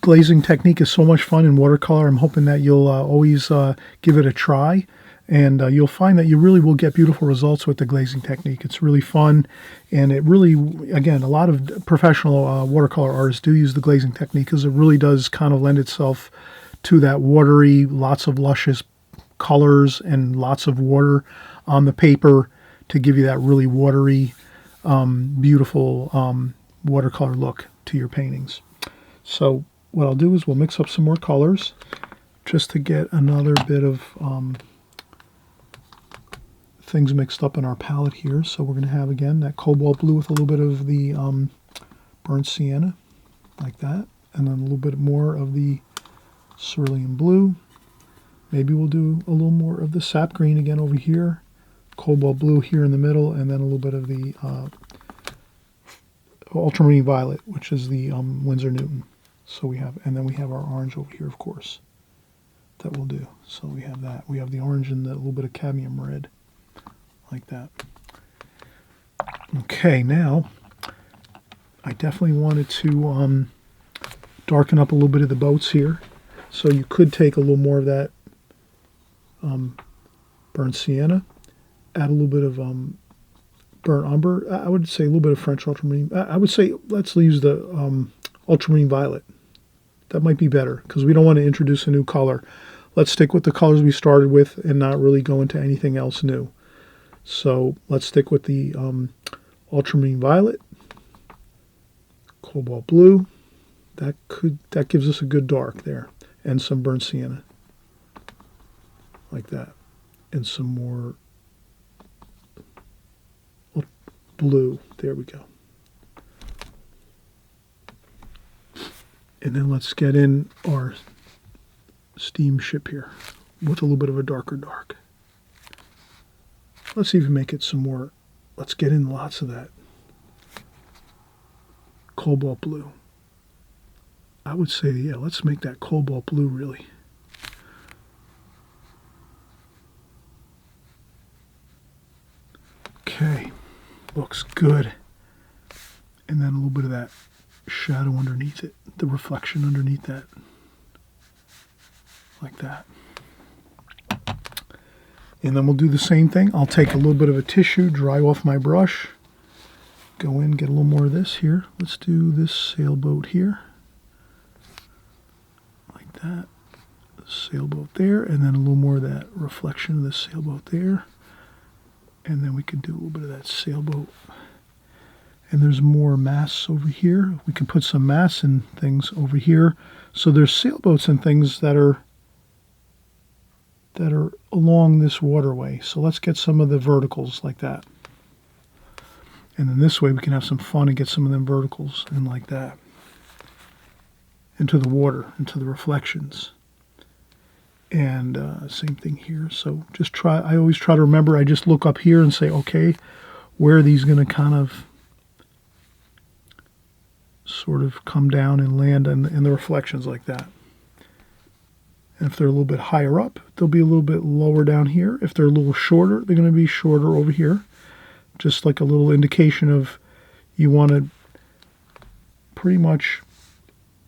Glazing technique is so much fun in watercolor. I'm hoping that you'll always give it a try, and you'll find that you really will get beautiful results with the glazing technique. It's really fun, and it really, again, a lot of professional watercolor artists do use the glazing technique because it really does kind of lend itself to that watery, lots of luscious colors and lots of water on the paper to give you that really watery, beautiful watercolor look to your paintings. So what I'll do is we'll mix up some more colors just to get another bit of things mixed up in our palette here. So we're going to have, again, that cobalt blue with a little bit of the burnt sienna, like that, and then a little bit more of the cerulean blue. Maybe we'll do a little more of the sap green again over here, cobalt blue here in the middle, and then a little bit of the ultramarine violet, which is the Winsor Newton. So we have, and then we have our orange over here, of course, that we'll do. So we have that. We have the orange and the little bit of cadmium red, like that. Okay, now I definitely wanted to darken up a little bit of the boats here. So you could take a little more of that burnt sienna, add a little bit of burnt umber. I would say a little bit of French ultramarine. I would say let's use the ultramarine violet. That might be better because we don't want to introduce a new color. Let's stick with the colors we started with and not really go into anything else new. So let's stick with the ultramarine violet, cobalt blue. That gives us a good dark there, and some burnt sienna, like that, and some more blue. There we go. And then let's get in our steamship here with a little bit of a darker dark. Let's even make it some more. Let's get in lots of that cobalt blue. I would say, yeah, let's make that cobalt blue really. Okay, looks good. And then a little bit of that shadow underneath it, the reflection underneath that, like that. And then we'll do the same thing. I'll take a little bit of a tissue, dry off my brush, go in, get a little more of this here. Let's do this sailboat here, like that. Sailboat there, and then a little more of that reflection of the sailboat there. And then we can do a little bit of that sailboat. And there's more masts over here. We can put some masts and things over here. So there's sailboats and things that are along this waterway. So let's get some of the verticals like that. And then this way we can have some fun and get some of them verticals and like that. Into the water, into the reflections. And same thing here. So just try, I always try to remember, I just look up here and say, okay, where are these going to kind of sort of come down and land in the reflections like that. And if they're a little bit higher up, they'll be a little bit lower down here. If they're a little shorter, they're going to be shorter over here. Just like a little indication of you want to pretty much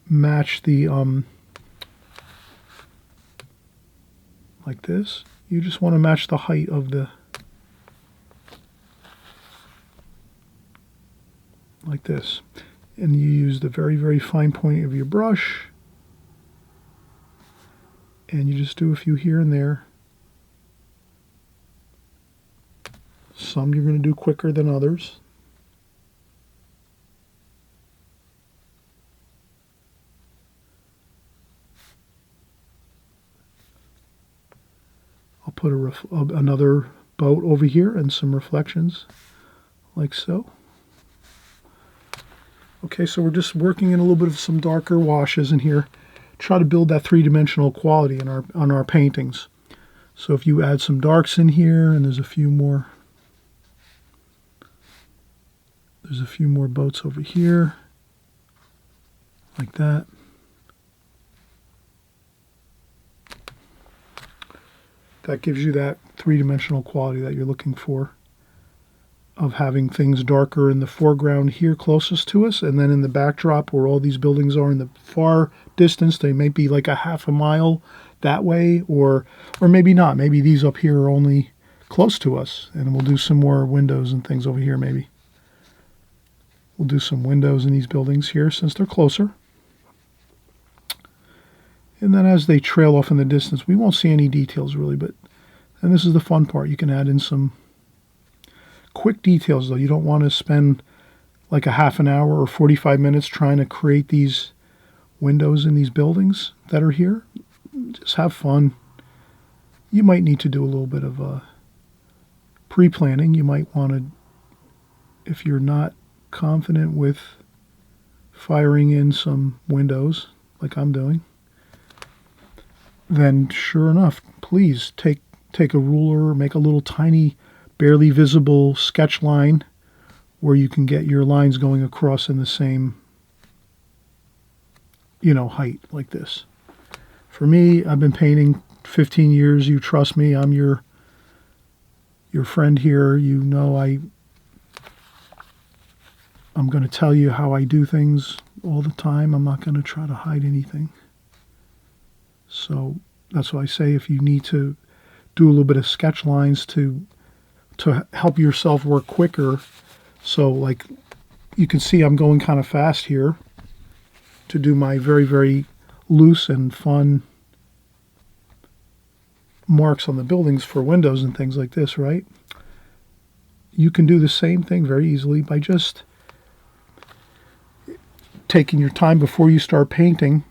match the, like this. You just want to match the height of the, like this. And you use the very, very fine point of your brush. And you just do a few here and there. Some you're going to do quicker than others. I'll put another boat over here and some reflections, like so. Okay, so we're just working in a little bit of some darker washes in here. Try to build that three-dimensional quality in on our paintings. So if you add some darks in here, and there's a few more boats over here, like that. That gives you that three-dimensional quality that you're looking for, of having things darker in the foreground here closest to us, and then in the backdrop where all these buildings are in the far distance, they may be like a half a mile that way, or maybe not. Maybe these up here are only close to us, and we'll do some more windows and things over here maybe. We'll do some windows in these buildings here since they're closer. And then as they trail off in the distance, we won't see any details really, and this is the fun part. You can add in some quick details though. You don't want to spend like a half an hour or 45 minutes trying to create these windows in these buildings that are here. Just have fun. You might need to do a little bit of pre-planning. You might want to, if you're not confident with firing in some windows like I'm doing, then sure enough, please take a ruler, make a little tiny, barely visible sketch line where you can get your lines going across in the same, height like this. For me, I've been painting 15 years. You trust me. I'm your friend here. I'm going to tell you how I do things all the time. I'm not going to try to hide anything. So that's why I say if you need to do a little bit of sketch lines to help yourself work quicker. So like you can see I'm going kind of fast here to do my very, very loose and fun marks on the buildings for windows and things like this, right? You can do the same thing very easily by just taking your time before you start painting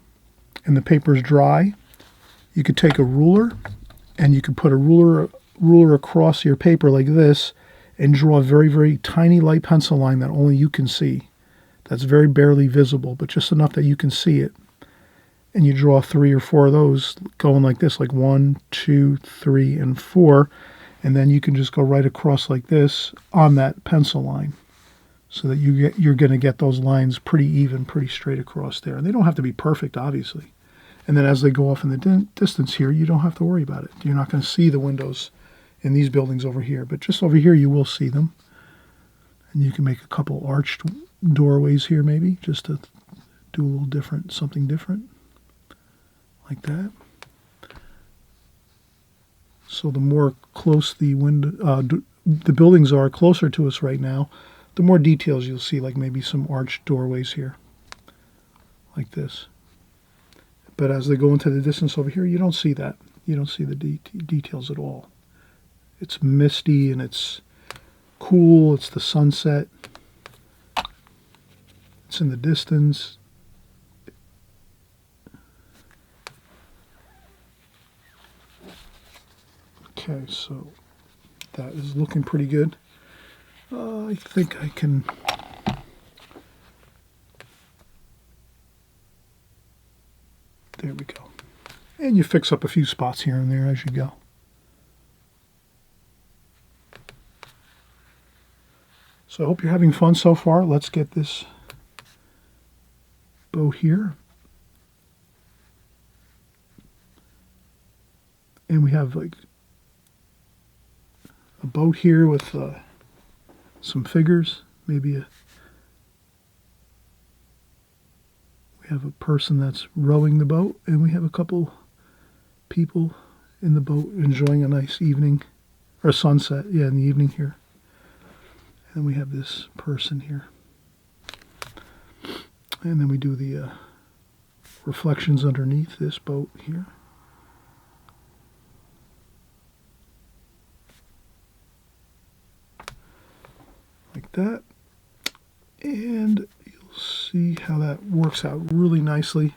and the paper's dry. You could take a ruler and you could put a ruler across your paper like this and draw a very, very tiny light pencil line that only you can see. That's very barely visible, but just enough that you can see it. And you draw 3 or 4 of those going like this, like 1, 2, 3, and 4. And then you can just go right across like this on that pencil line so that you're going to get those lines pretty even, pretty straight across there. And they don't have to be perfect, obviously. And then as they go off in the distance here, you don't have to worry about it. You're not going to see the windows in these buildings over here. But just over here, you will see them. And you can make a couple arched doorways here maybe, just to do a little different, something different. Like that. So the more close the buildings are closer to us right now, the more details you'll see, like maybe some arched doorways here. Like this. But as they go into the distance over here, you don't see that. You don't see the details at all. It's misty and it's cool. It's the sunset. It's in the distance. Okay, so that is looking pretty good. I think I can... There we go. And you fix up a few spots here and there as you go. So I hope you're having fun so far. Let's get this boat here. And we have like a boat here with some figures, maybe we have a person that's rowing the boat, and we have a couple people in the boat enjoying a nice evening, or sunset, in the evening here. And we have this person here. And then we do the reflections underneath this boat here. Like that. And you'll see how that works out really nicely.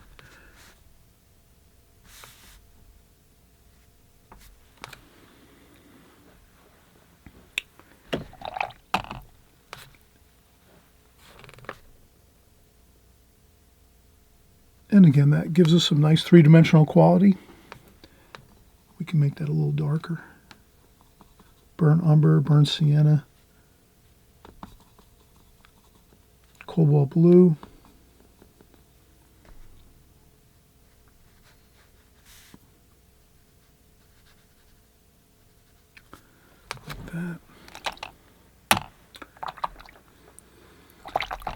And again, that gives us some nice three-dimensional quality. We can make that a little darker. Burnt umber, burnt sienna, cobalt blue. Like that.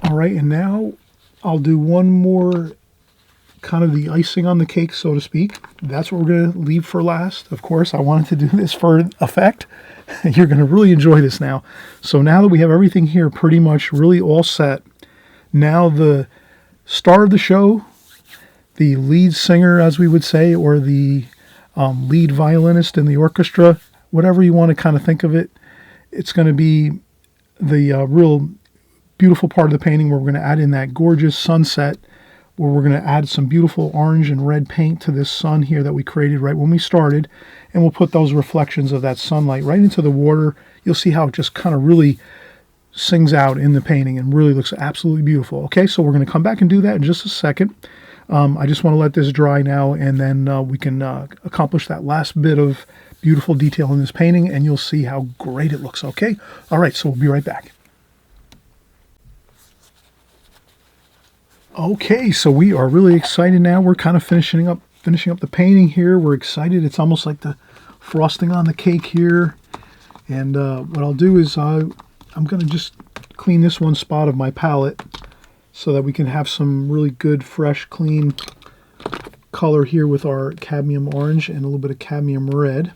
All right, and now I'll do one more, kind of the icing on the cake, so to speak. That's what we're going to leave for last. Of course, I wanted to do this for effect. You're going to really enjoy this now. So now that we have everything here pretty much really all set, now the star of the show, the lead singer, as we would say, or the lead violinist in the orchestra, whatever you want to kind of think of it, it's going to be the real beautiful part of the painting where we're going to add in that gorgeous sunset, where we're going to add some beautiful orange and red paint to this sun here that we created right when we started, and we'll put those reflections of that sunlight right into the water. You'll see how it just kind of really sings out in the painting and really looks absolutely beautiful. Okay, so we're going to come back and do that in just a second. I just want to let this dry now, and then we can accomplish that last bit of beautiful detail in this painting, and you'll see how great it looks. Okay, all right, so we'll be right back. Okay, so we are really excited now. We're kind of finishing up the painting here. We're excited. It's almost like the frosting on the cake here. And what I'll do is I'm going to just clean this one spot of my palette so that we can have some really good, fresh, clean color here with our cadmium orange and a little bit of cadmium red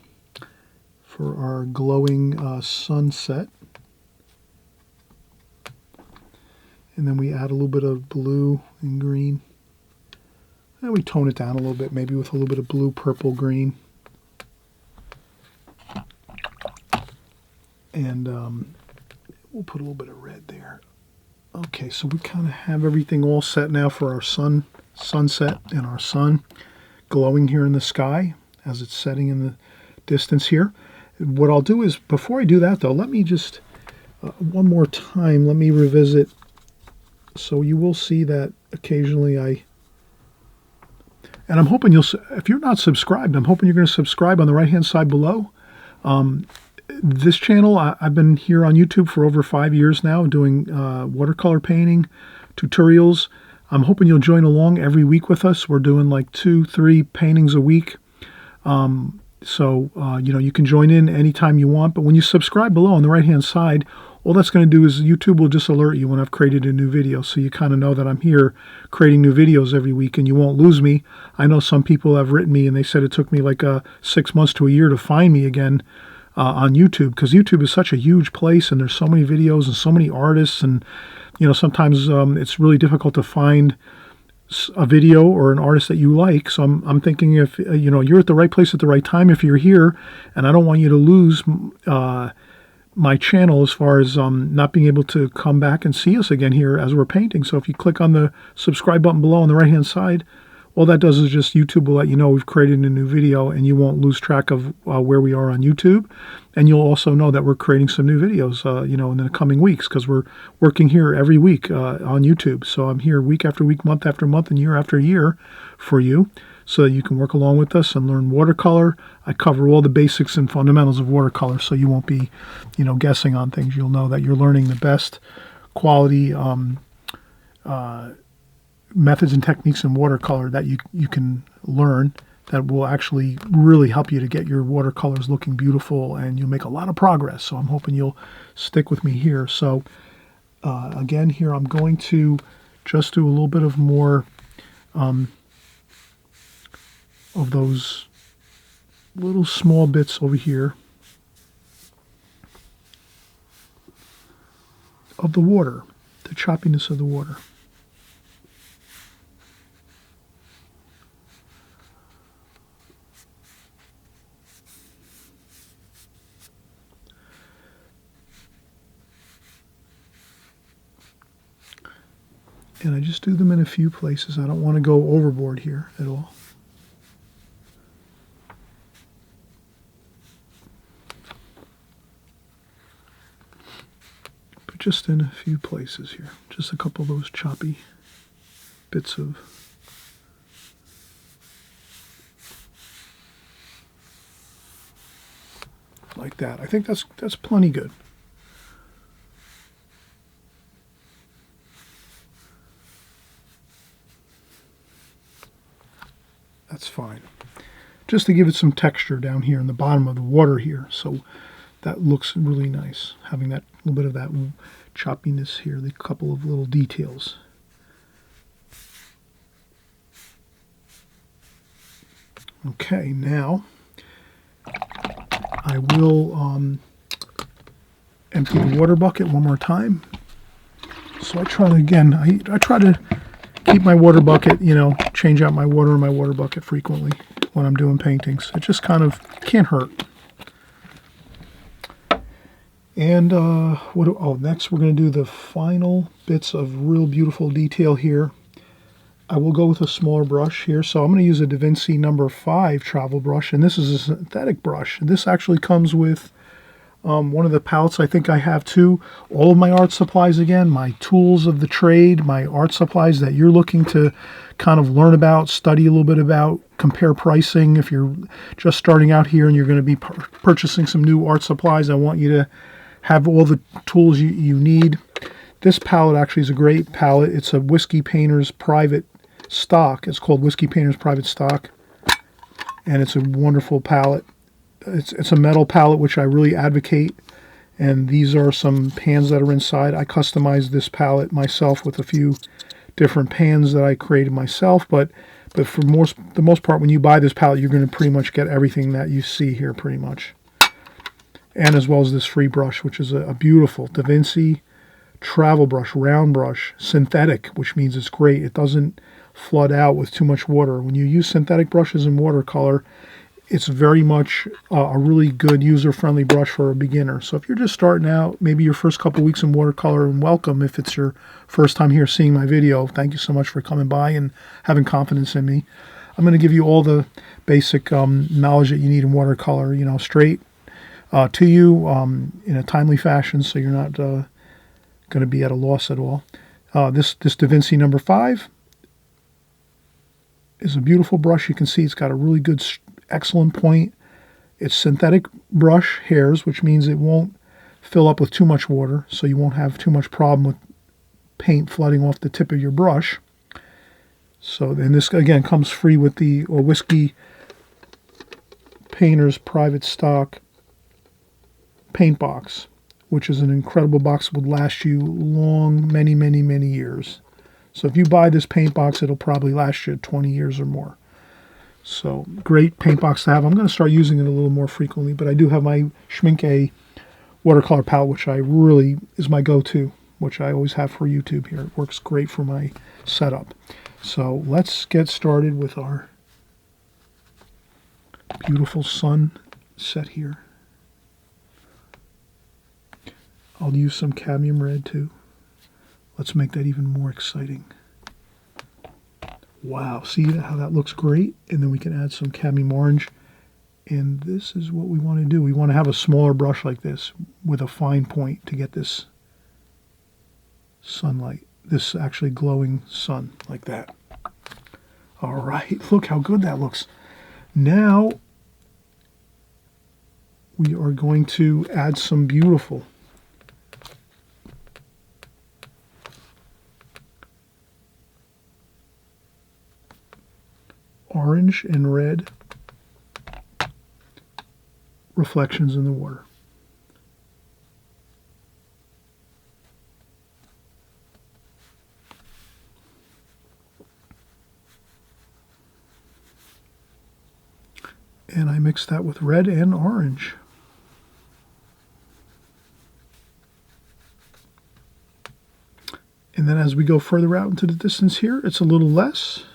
for our glowing sunset. And then we add a little bit of blue and green. And we tone it down a little bit, maybe with a little bit of blue, purple, green. And we'll put a little bit of red there. Okay, so we kind of have everything all set now for our sunset and our sun glowing here in the sky as it's setting in the distance here. What I'll do is, before I do that though, let me just, one more time, let me revisit. So you will see that occasionally and I'm hoping if you're not subscribed, I'm hoping you're going to subscribe on the right-hand side below. This channel, I've been here on YouTube for over 5 years now doing watercolor painting tutorials. I'm hoping you'll join along every week with us. We're doing like 2-3 paintings a week. So you can join in anytime you want. But when you subscribe below on the right-hand side, all that's going to do is YouTube will just alert you when I've created a new video, so you kind of know that I'm here creating new videos every week and you won't lose me. I know some people have written me and they said it took me like 6 months to a year to find me again on YouTube, because YouTube is such a huge place and there's so many videos and so many artists, and sometimes it's really difficult to find a video or an artist that you like. So I'm thinking, if you're at the right place at the right time if you're here, and I don't want you to lose my channel as far as not being able to come back and see us again here as we're painting. So if you click on the subscribe button below on the right hand side, all that does is just YouTube will let you know we've created a new video, and you won't lose track of where we are on YouTube. And you'll also know that we're creating some new videos in the coming weeks, because we're working here every week on YouTube. So I'm here week after week, month after month, and year after year for you, so that you can work along with us and learn watercolor. I cover all the basics and fundamentals of watercolor, so you won't be, guessing on things. You'll know that you're learning the best quality methods and techniques in watercolor that you can learn that will actually really help you to get your watercolors looking beautiful, and you'll make a lot of progress. So I'm hoping you'll stick with me here. So again, here I'm going to just do a little bit of more of those little small bits over here of the water, the choppiness of the water. And I just do them in a few places. I don't want to go overboard here at all. But just in a few places here. Just a couple of those choppy bits of like that. I think that's plenty good. That's fine. Just to give it some texture down here in the bottom of the water here. So that looks really nice. Having that little bit of that choppiness here, the couple of little details. Okay, now I will empty the water bucket one more time. So I try to, again, I try to keep my water bucket, you know, change out my water in my water bucket frequently when I'm doing paintings. It just kind of can't hurt. And next we're going to do the final bits of real beautiful detail here. I will go with a smaller brush here. So I'm going to use a Da Vinci number 5 travel brush, and this is a synthetic brush. This actually comes with one of the palettes I think I have too. All of my art supplies, again, my tools of the trade, my art supplies that you're looking to kind of learn about, study a little bit about, compare pricing. If you're just starting out here and you're going to be purchasing some new art supplies, I want you to have all the tools you need. This palette actually is a great palette. It's a Whiskey Painter's private stock. It's called Whiskey Painter's Private Stock, and it's a wonderful palette. It's a metal palette, which I really advocate, and these are some pans that are inside. I customized this palette myself with a few different pans that I created myself, but for the most part, when you buy this palette, you're going to pretty much get everything that you see here pretty much, and as well as this free brush, which is a beautiful Da Vinci travel brush, round brush, synthetic, which means it's great. It doesn't flood out with too much water. When you use synthetic brushes in watercolor, it's very much a really good user-friendly brush for a beginner. So if you're just starting out, maybe your first couple weeks in watercolor, and welcome if it's your first time here seeing my video. Thank you so much for coming by and having confidence in me. I'm going to give you all the basic knowledge that you need in watercolor, you know, straight to you in a timely fashion, so you're not going to be at a loss at all. This Da Vinci number 5 is a beautiful brush. You can see it's got a really good, excellent point. It's synthetic brush hairs, which means it won't fill up with too much water, so you won't have too much problem with paint flooding off the tip of your brush. So then this, again, comes free with the Whiskey Painter's Private Stock paint box, which is an incredible box that would last you long, many, many, many years. So if you buy this paint box, it'll probably last you 20 years or more. So great paint box to have. I'm going to start using it a little more frequently, but I do have my Schmincke watercolor palette, which I really is my go-to, which I always have for YouTube here. It works great for my setup. So let's get started with our beautiful sun set here. I'll use some cadmium red too. Let's make that even more exciting. Wow, see how that looks great? And then we can add some cadmium orange. And this is what we want to do. We want to have a smaller brush like this with a fine point to get this sunlight, this actually glowing sun like that. All right, look how good that looks. Now we are going to add some beautiful orange and red reflections in the water. And I mix that with red and orange. And then as we go further out into the distance here, it's a little less.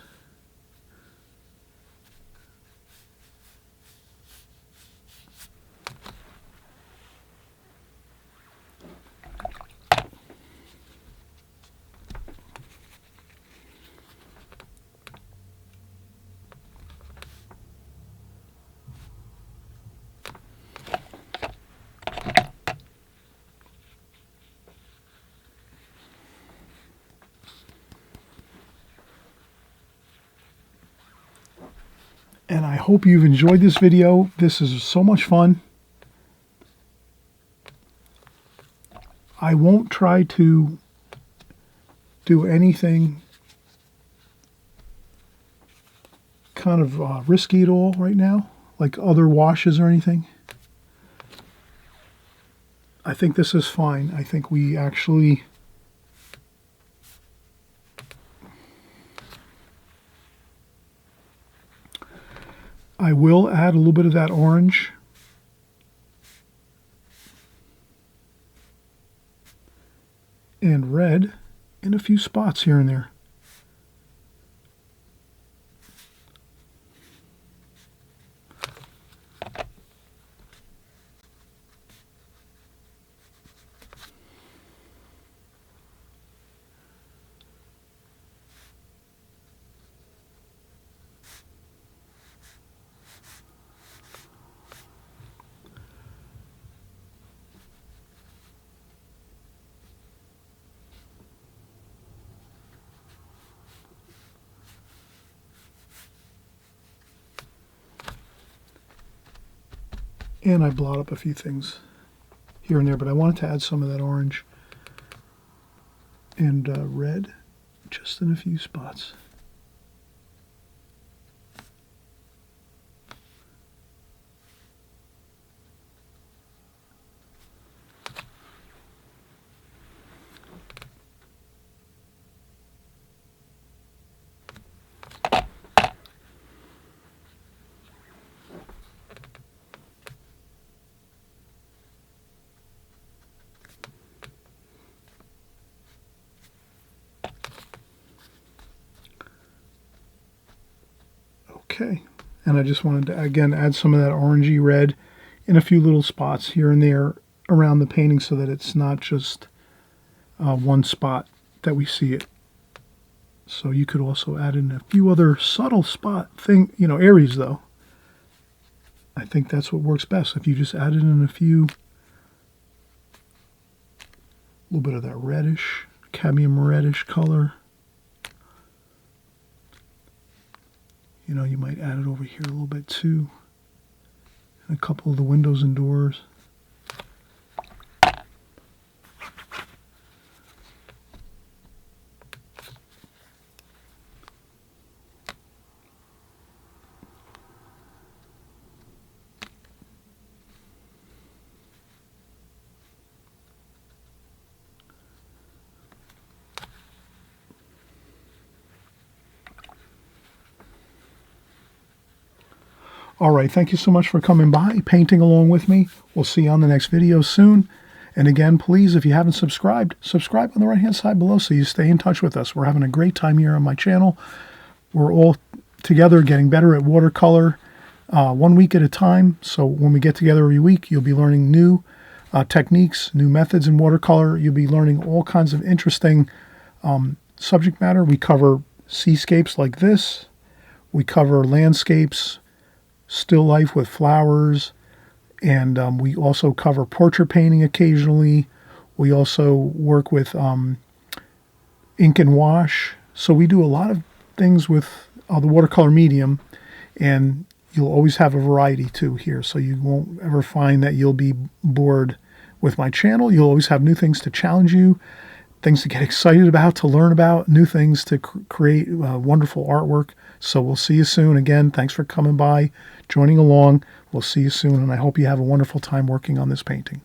And I hope you've enjoyed this video. This is so much fun. I won't try to do anything kind of risky at all right now, like other washes or anything. I think this is fine. I think we actually I will add a little bit of that orange and red in a few spots here and there. And I blot up a few things here and there, but I wanted to add some of that orange and red just in a few spots. Okay, and I just wanted to, again, add some of that orangey red in a few little spots here and there around the painting so that it's not just one spot that we see it. So you could also add in a few other subtle areas though. I think that's what works best. If you just add it in a few, a little bit of that reddish, cadmium reddish color. You know, you might add it over here a little bit too. And a couple of the windows and doors. All right, thank you so much for coming by, painting along with me. We'll see you on the next video soon. And again, please, if you haven't subscribed, subscribe on the right-hand side below so you stay in touch with us. We're having a great time here on my channel. We're all together getting better at watercolor 1 week at a time. So when we get together every week, you'll be learning new techniques, new methods in watercolor. You'll be learning all kinds of interesting subject matter. We cover seascapes like this. We cover landscapes, still life with flowers, and we also cover portrait painting occasionally. We also work with ink and wash. So we do a lot of things with the watercolor medium, and you'll always have a variety too here. So you won't ever find that you'll be bored with my channel. You'll always have new things to challenge you, things to get excited about, to learn about, new things to create wonderful artwork. So we'll see you soon. Again, thanks for coming by, joining along. We'll see you soon, and I hope you have a wonderful time working on this painting.